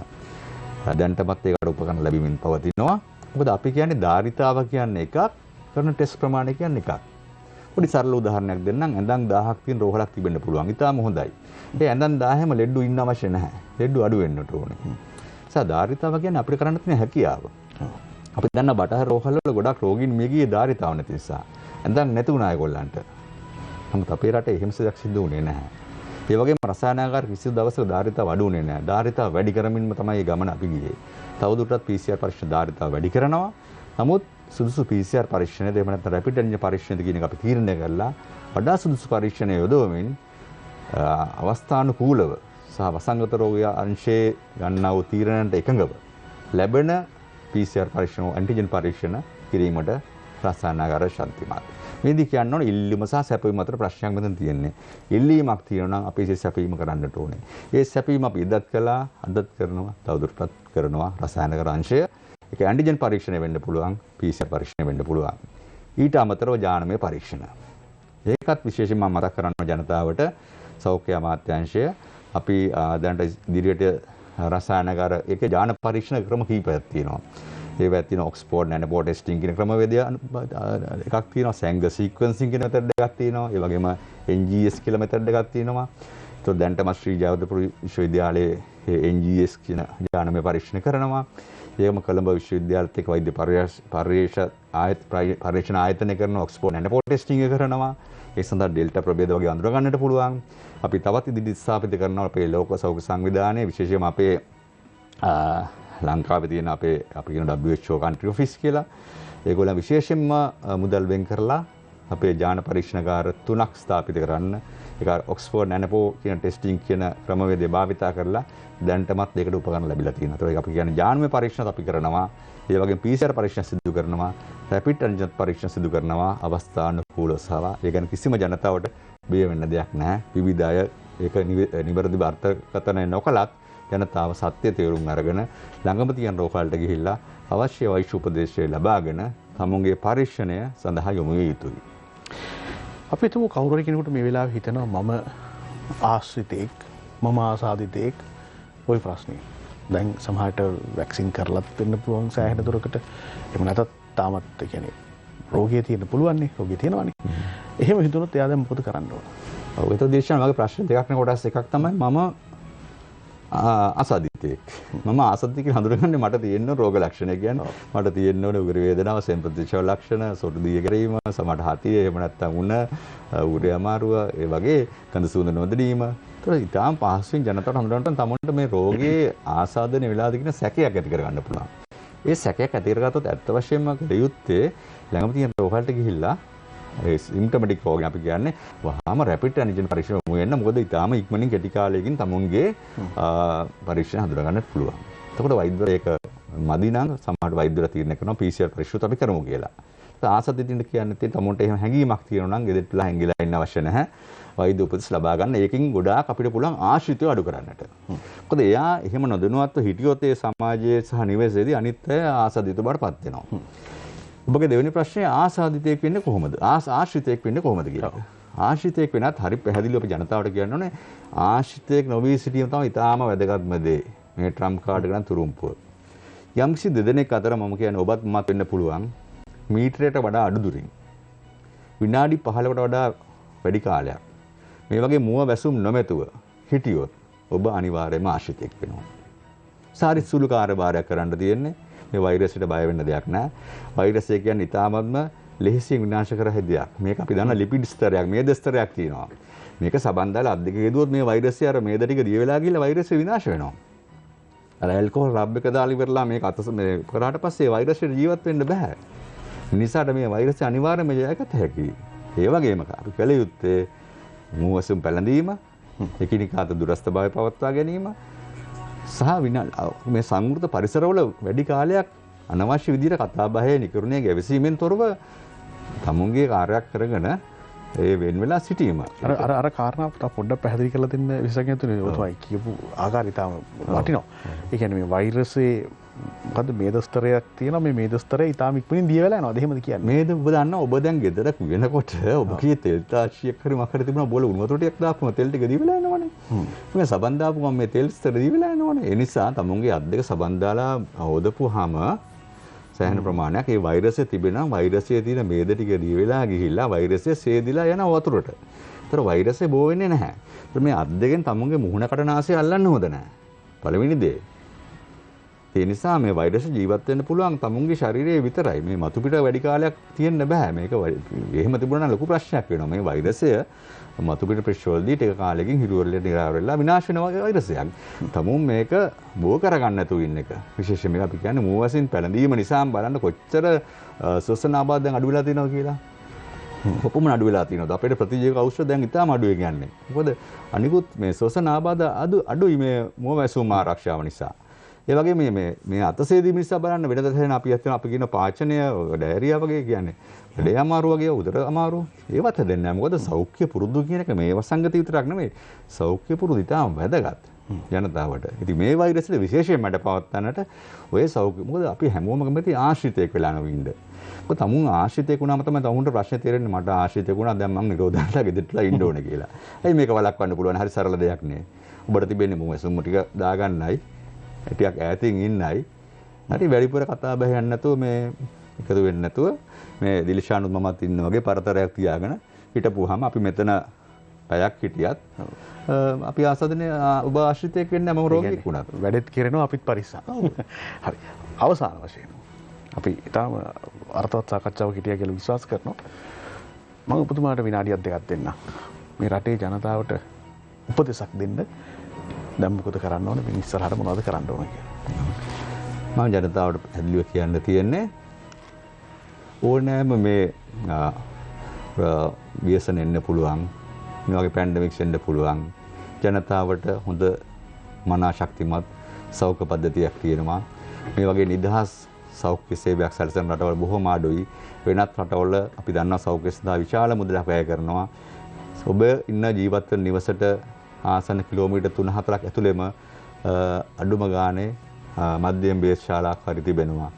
දැන්ටමත් ඒකට උපකරණ ලැබීමෙන් පවතිනවා. මොකද අපි කියන්නේ ධාරිතාව කියන්නේ එකක්, කරන ටෙස්ට් ප්‍රමාණය කියන්නේ එකක්. පොඩි සරල උදාහරණයක් දෙන්නම්. ඇඳන් 1000ක් තියෙන රෝහලක් තිබෙන්න පුළුවන්. ඉතාලම හොඳයි. ඒ ඇඳන් 1000ම ලෙඩ්ඩු ඉන්න අවශ්‍ය නැහැ. ලෙඩ්ඩු අඩු වෙන්නට ඕනේ. නිසා ධාරිතාව කියන්නේ අපිට කරන්න තියෙන හැකියාව. අපි දන්න බටහිර රෝහල් වල ගොඩක් රෝගීන් මිය ගියේ ධාරිතාව නැති නිසා. ඇඳන් නැති වුණා ඒගොල්ලන්ට. නමුත් අපේ රටේ එහෙම සිද්ධක් සිද්ධ වුණේ නැහැ. ඒ වගේම රසායනාගාර කිසිදු දවසක ධාරිතාව අඩු වුණේ නැහැ. ධාරිතාව වැඩි කරමින්ම තමයි මේ ගමන අපි ගියේ. තවදුරටත් PCR පරීක්ෂණ ධාරිතාව වැඩි කරනවා. නමුත් සුදුසු PCR පරීක්ෂණයද එහෙම නැත්නම් රැපිඩ් ඇන්ටිජන් පරීක්ෂණයද කියන එක අපි තීරණය කරලා වඩා සුදුසු පරීක්ෂණය යොදවමින් අවස්ථානුකූලව සහ වසංගත රෝගය අංශයේ ගන්නා වූ තීරණයට එකඟව ලැබෙන PCR පරීක්ෂණ ඇන්ටිජන් පරීක්ෂණ කිරීමට රසායනාගාර ශක්තිමත්. මේදී කියන්න ඕනේ ඉල්ලීම සහ සැපයීම අතර ප්‍රශ්නයක් මෙතන තියෙන්නේ. ඉල්ලීමක් තියෙනවා නම් අපි ඒ සැපයීම කරන්නට ඕනේ. ඒ සැපයීම අපි ඉදත් කළා, අදත් කරනවා, තවදුරටත් කරනවා රසායනික අංශය. ඒක ඇන්ටිජන් පරීක්ෂණය වෙන්න පුළුවන්, PCR පරීක්ෂණය වෙන්න පුළුවන්. ඊට අමතරව ජානමය පරීක්ෂණ. ඒකත් විශේෂයෙන්ම මම මතක් කරනවා ජනතාවට සෞඛ්‍ය අමාත්‍යාංශය අපි දැනට ඉදිරියට රසායනගාර ඒකේ ජාන පරීක්ෂණ ක්‍රම කීපයක් තියෙනවා. ඒවත් තියෙනවා ඔක්ස්ෆෝඩ් නැනෝපෝ ටෙස්ටිං කියන ක්‍රමවේදය එකක් තියෙනවා. සැංග සීක්වෙන්සිං කියන මෙතඩ් එකක් තියෙනවා. ඒ වගේම NGS කියලා මෙතඩ් එකක් තියෙනවා. ඒතකොට දැනටම ශ්‍රී ජයවර්ධනපුර විශ්වවිද්‍යාලයේ NGS කියන ජානමය පරීක්ෂණ කරනවා. ඒකම කොළඹ විශ්වවිද්‍යාලයත් එක්ක වෛද්‍ය පරීක්ෂණ ආයතනය කරන ඔක්ස්ෆෝඩ් නැනෝපෝ ටෙස්ටිං එක කරනවා. ඒ සඳහා ඩෙල්ටා ප්‍රභේද වගේ අඳුර ගන්නට පුළුවන්. අපි තවත් ඉදිරියට ස්ථාපිත කරනවා අපේ ලෝක සෞඛ්‍ය සංවිධානයේ විශේෂයෙන්ම අපේ ලංකාවේ තියෙන අපි කියන WHO country office කියලා. ඒගොල්ලන් විශේෂයෙන්ම මුදල් වෙන් කරලා අපේ ජාන පරීක්ෂණකාර 3ක් ස්ථාපිත කරන්න. ඒක ඔක්ස්ෆෝඩ් නැනෝපෝ කියන ටෙස්ටිං කියන ක්‍රමවේදය භාවිතා කරලා දැනටමත් ඒකට උපකරණ ලැබිලා තියෙනවා. ඒතකොට අපි කියන්නේ ජානමය පරීක්ෂණ අපි කරනවා. ඒ වගේම PCR පරීක්ෂණ සිදු කරනවා. රැපිඩ් ඇන්ටිජන් පරීක්ෂණ සිදු කරනවා. අවස්ථානුකූලව සහ ඒ කියන්නේ කිසිම ජනතාවට බිය වෙන්න දෙයක් නැහැ. විවිධ අය ඒක නිවැරදිව අර්ථකථනය නොකලත් ජනතාව සත්‍ය තේරුම් අරගෙන ළඟම තියෙන රෝග වලට ගිහිල්ලා අවශ්‍ය වෛද්‍ය උපදේශය ලබාගෙන තමුන්ගේ පරීක්ෂණය සඳහා යොමු විය යුතුයි. අපි හිතමු කවුරු හරි කෙනෙකුට මේ වෙලාවේ හිතනවා මම ආශ්‍රිතෙක්, මම ආසාදිතෙක් ওই ප්‍රශ්නේ. දැන් සමහරට වැක්සින් කරලත් වෙන්න පුළුවන් සෑහෙන දුරකට. එහෙම නැත්නම් තාමත් ඒ කියන්නේ රෝගිය තියෙන්න පුළුවන් නේ. රෝගිය තියෙනවානේ. එහෙම හිතුනොත් එයා දැන් මොකද කරන්න ඕන? ඔව් ඒක දේශනා වගේ ප්‍රශ්න දෙකක් නේ කොටස් එකක් තමයි මම ආසාදිතෙක්. මම ආසාදිතෙක් හඳුනගන්නේ මට තියෙන රෝග ලක්ෂණ කියන්නේ මට තියෙන්න ඕනේ උගුර වේදනාව, සෙම්ප්‍රතිශව ලක්ෂණ, සොටු දිය ගැනීම, සමහර හතිය, එහෙම නැත්නම් උණ, උරේ අමාරුව, ඒ වගේ කඳ සුවඳ නොදැනීම. ඒතර ඊටාම් පහසුවෙන් ජනතාවට හඳුනගන්න තමන්ට මේ රෝගයේ ආසාදනය වෙලාද කියන සැකයක් ඇති කරගන්න පුළුවන්. ඒ සැකයක් ඇති කරගත්තොත් ඇත්ත වශයෙන්ම දෙයුත්තේ ළඟම තියෙන රෝග වලට ගිහිල්ලා ඒ සිම්පටොමැටික් රෝගය අපි කියන්නේ වහාම රැපිඩ් ඇන්ටිජන් පරීක්ෂණ යොමු වෙන්න. මොකද ඊටාම ඉක්මනින් කෙටි කාලයකින් තමුන්ගේ පරීක්ෂණ හඳුනා ගන්නත් පුළුවන්. එතකොට වෛද්‍යවරු ඒක මදි නම් සමහර වෛද්‍යවරු තීරණය කරනවා PCR පරීක්ෂණ අපි කරමු කියලා. ආසදිතින්ට කියන්නේ තමුන්ට එහෙම හැඟීමක් තියෙනවා නම් ගෙදරටලා හැංගිලා ඉන්න අවශ්‍ය නැහැ. වෛද්‍ය උපදෙස් ලබා ගන්න. ඒකෙන් ගොඩාක් අපිට පුළුවන් ආශ්‍රිතව අඩු කරන්නට. මොකද එයා එහෙම නොදැනුවත්ව හිටියොත් ඒ සමාජයේ සහ නිවසේදී අනිත් අය ආසදිත බවටපත් වෙනවා. ඔබගේ දෙවෙනි ප්‍රශ්නේ ආසාදිතයෙක් වෙන්නේ කොහොමද? ආශ්‍රිතයෙක් වෙන්නේ කොහොමද කියලා. ආශ්‍රිතයෙක් වෙනත් හරි පැහැදිලිව අපි ජනතාවට කියන්න ඕනේ ආශ්‍රිතයෙක් නොවී සිටීම තමයි ඉතාම වැදගත්ම දේ. මේ ට්‍රම්ප් කාඩ් එක නම් තුරුම්පුව. යම්කිසි දෙදෙනෙක් අතර මම කියන්නේ ඔබත් මමත් වෙන්න පුළුවන් මීටරයට වඩා අඩු දුරින්. විනාඩි 15කට වඩා වැඩි කාලයක්. මේ වගේ මුව වැසුම් නොමැතුව හිටියොත් ඔබ අනිවාර්යයෙන්ම ආශ්‍රිතයෙක් වෙනවා. සාරි සුළු කාර්යභාරයක් කරන්න තියෙන්නේ. මේ වෛරසයට බය වෙන්න දෙයක් නැහැ. වෛරසය කියන්නේ ඊටාත්ම ලෙහෙසියෙන් විනාශ කර හැකි දෙයක්. මේක අපි දන්න ලිපිඩ් ස්තරයක්, මේද ස්තරයක් තියෙනවා. මේක සබන් දාලා අත් දෙක ගෙදුවොත් මේ වෛරසය අර මේද ටික දිය වෙලා ගිහලා වෛරසය විනාශ වෙනවා. අර ඇල්කොහොල් රබ් එක දාලා ඉවරලා මේක අත මේ කරාට පස්සේ වෛරසයට ජීවත් වෙන්න බෑ. නිසාට මේ වෛරසය අනිවාර්යයෙන්ම ජයගත හැකියි. ඒ වගේම අපි කළ යුත්තේ මුවසුම් පැළඳීම, එකිනෙකා අතර දුරස්ත භාවය පවත්වා ගැනීම සහ මේ සංවෘත පරිසරවල වැඩි කාලයක් අනවශ්‍ය විදිහට කතා බහේ නිකරුණේ ගැවසීමෙන් තොරව තමුන්ගේ කාර්යයක් කරගෙන ඒ වෙන වෙලා සිටීම. අර කාරණාව පොඩ්ඩක් පැහැදිලි කරලා දෙන්න විශේෂඥතුනේ ඔතවයි කියපු ආකාරය තාම වටිනවා. ඒ කියන්නේ මේ වෛරසයේ මොකද්ද මේද ස්තරයක් තියෙනවා. මේ මේද ස්තරය ඊටාම ඉක්මනින් දිය වෙලා යනවා. එහෙමද කියන්නේ? මේද ඔබ දන්නා ඔබ දැන් ගෙදර වෙනකොට ඔබගේ තෙල් තාච්චියක් හරි මොකක් හරි තිබුණා බෝල උණු වතුර ටිකක් දාපුවම තෙල් ටික දිය වෙලා යනවනේ. මේ සබන් දාපුවම මේ තෙල් ස්තර දිය වෙලා යනවනේ. ඒ නිසා තමුන්ගේ අත් දෙක සබන් දාලා හොදපුවාම සෑහෙන ප්‍රමාණයක් ඒ වෛරසය තිබෙනවා. වෛරසයේ තියෙන මේද ටික දිය වෙලා ගිහිල්ලා වෛරසය සේදිලා යන වතුරට. ඒතර වෛරසය බෝ වෙන්නේ නැහැ. ඒතර මේ අත් දෙකෙන් තමුන්ගේ මුහුණ කටනාසය අල්ලන්න හොඳ නැහැ. පළවෙනි දේ. ඒ නිසා මේ වෛරස් ජීවත් වෙන්න පුළුවන් තමුන්ගේ ශරීරයේ විතරයි. මේ මතු පිට වැඩි කාලයක් තියෙන්න බෑ. මේක එහෙම තිබුණා නම් ලොකු ප්‍රශ්නයක් වෙනවා. මේ වෛරසය මතු පිට ප්‍රශ්වලදී ටික කාලෙකින් හිරුවලට නිරාවර වෙලා විනාශ වෙන වෛරසයක්. තමුන් මේක බෝ කරගන්න නැතුව ඉන්න එක. විශේෂයෙන් මේක අපි කියන්නේ මුවසින් පැළඳීම නිසා බලන්න කොච්චර ශ්වසන ආබාධ දැන් අඩු වෙලා තියෙනවා කියලා. කොපමණ අඩු වෙලා තියෙනවද? අපේ ප්‍රතිජීවක ඖෂධ දැන් ඉතාම අඩුයි කියන්නේ. මොකද අනිකුත් මේ ශ්වසන ආබාධ අඩුයි මේ මුව වැසුම් ආරක්ෂාව නිසා. ඒ වගේ මේ අතසේදී මිනිස්සු බලන්න වෙනද තැන අපි හිතන අපි කියන පාචනය ඩයරියා වගේ කියන්නේ ලෙඩේ අමාරු වගේ උදර අමාරු ඒවත් දෙන්නේ නැහැ. මොකද සෞඛ්‍ය පුරුදු කියන එක මේ වසංගත විතරක් නෙමෙයි. සෞඛ්‍ය පුරුදු ඉතාම වැදගත් ජනතාවට. ඉතින් මේ වෛරසෙ විශේෂයෙන් මට පවත්වන්නට ඔය සෞඛ්‍ය මොකද අපි හැමෝම කැමති ආශ්‍රිතයෙක් වෙලා නොවින්ද. මොකද තමුන් ආශ්‍රිතයෙක් වුණාම තමයි තමුන්ට ප්‍රශ්නේ තේරෙන්නේ මට ආශ්‍රිතයෙක් වුණා දැන් මම නිරෝධයලා ගෙදරටලා ඉන්න ඕනේ කියලා. ඇයි මේක වළක්වන්න පුළුවන් හරි සරල දෙයක් නේ. ඔබට තිබෙන්නේ මොකද සුම්ම ටික දාගන්නයි ටිකක් ඈතින් ඉන්නයි. හරි වැඩිපුර කතා බහ යන්න නැතුව මේ එකතු වෙන්නේ නැතුව මේ දිලිෂානුත් මමත් ඉන්න වගේ පරතරයක් තියාගෙන හිටපුවාම අපි මෙතන පැයක් හිටියත් අපි ආසදනේ ඔබ ආශ්‍රිතයෙක් වෙන්නේ නැහැ මම රෝගියෙක් වුණා. වැඩෙත් කරනවා අපිත් පරිස්සම්. හරි. අවසාන වශයෙන් අපි ඊටම අර්ථවත් සාකච්ඡාවක් හිටියා කියලා විශ්වාස කරනවා. මම ඔබතුමාට විනාඩියක් දෙකක් දෙන්නම්. මේ රටේ ජනතාවට උපදෙසක් දෙන්න. දැන් මොකද කරන්න ඕනේ? මින් ඉස්සරහට මොනවද කරන්න ඕනේ කියලා. මම ජනතාවට පැහැදිලිව කියන්න තියෙන්නේ ඕනෑම මේ ව්‍යසන එන්න පුළුවන්. මේ වගේ පැන්ඩමික්ස් එන්න පුළුවන්. ජනතාවට හොඳ මනා ශක්තිමත් සෞඛ්‍ය පද්ධතියක් තියෙනවා. මේ වගේ නිදහස් සෞඛ්‍ය සේවයක් සැලසෙන රටවල් බොහෝම අඩුයි. වෙනත් රටවල අපි දන්නවා සෞඛ්‍ය සඳහා විශාල මුදලක් වැය කරනවා. ඔබ ඉන්න ජීවත් වෙන නිවසට ආසන්න කිලෝමීටර් 3-4ක් ඇතුළෙම අඩුම ගානේ මධ්‍යම බේස් ශාලාවක් හරි තිබෙනවා.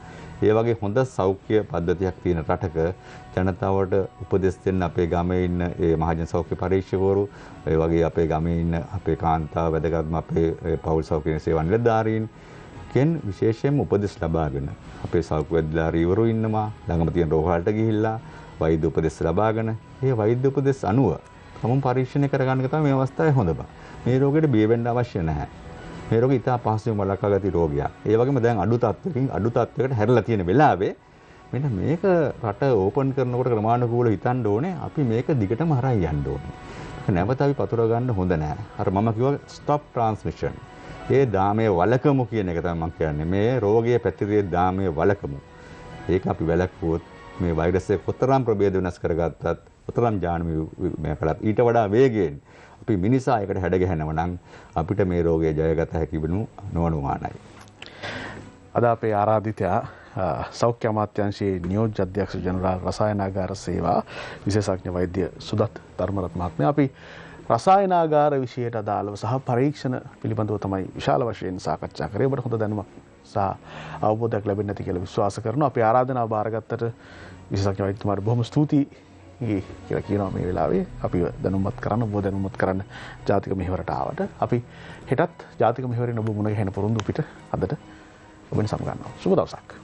ඒ වගේ හොඳ සෞඛ්‍ය පද්ධතියක් තියෙන රටක ජනතාවට උපදෙස් දෙන්න අපේ ගමේ ඉන්න ඒ මහජන සෞඛ්‍ය පරීක්ෂකවරු, ඒ වගේ අපේ ගමේ ඉන්න අපේ කාන්තාව වැදගත්ම අපේ පෞල් සෞඛ්‍ය සේවා නිලධාරීන් කෙන් විශේෂයෙන්ම උපදෙස් ලබාගෙන අපේ සෞඛ්‍ය වෛද්‍යවරු ඉන්නවා ළඟම තියෙන රෝහලට ගිහිල්ලා වෛද්‍ය උපදෙස් ලබාගෙන ඒ වෛද්‍ය උපදෙස් අනුව තමුන් පරීක්ෂණය කරගන්න එක තමයි මේ අවස්ථාවේ හොඳම. මේ රෝගයට බිය වෙන්න අවශ්‍ය නැහැ. මේ රෝගය ඉතා පහසුවෙන් වළක්වා ගති රෝගයක්. ඒ වගේම දැන් අඩු තත්ත්වයකට හැරලා තියෙන වෙලාවේ මෙන්න මේක රට ඕපන් කරනකොට ක්‍රමානුකූලව හිතන්න ඕනේ අපි මේක දිගටම හරහා යන්න ඕනේ. නැවත අපි පතුර ගන්න හොඳ නැහැ. අර මම කිව්වා stop transmission. ඒ දාමයේ වළකමු කියන එක තමයි මම කියන්නේ. මේ රෝගයේ පැතිරේ දාමයේ වළකමු. ඒක අපි වැළැක්වුවොත් මේ වෛරස් එක කොතරම් ප්‍රභේද වෙනස් කරගත්තත් කොතරම් ජානමය මේ කළත් ඊට වඩා වේගයෙන් අපි මිනිසා එකට හැඩ ගැහෙනවා නම් අපිට මේ රෝගය ජයගත හැකි වෙනු නොඅනුමානයි. අද අපේ ආරාධිතයා සෞඛ්‍ය අමාත්‍යාංශයේ නියෝජ්‍ය අධ්‍යක්ෂ ජනරාල් රසායනාගාර සේවා විශේෂඥ වෛද්‍ය සුදත් ධර්මරත් මහත්මයා අපි රසායනාගාර විෂයට අදාළව සහ පරීක්ෂණ පිළිබඳව තමයි විශාල වශයෙන් සාකච්ඡා කරේ. ඔබට හොඳ දැනුමක් සහ අවබෝධයක් ලැබෙන්නේ නැති කියලා විශ්වාස කරනවා. අපි ආරාධනාව බාරගත්තට විශේෂඥ වෛද්‍යතුමාට බොහොම ස්තුතියි කියලා කියනවා මේ වෙලාවේ. අපි දැනුම්පත් කරන්න ඔබ දැනුම්පත් කරන්න ජාතික මෙහෙවරට ආවට. අපි හෙටත් ජාතික මෙහෙවරෙන් ඔබ මුණ ගැහෙන පොරොන්දු පිට අදට ඔබෙන් සමගන්නවා. සුබ දවසක්.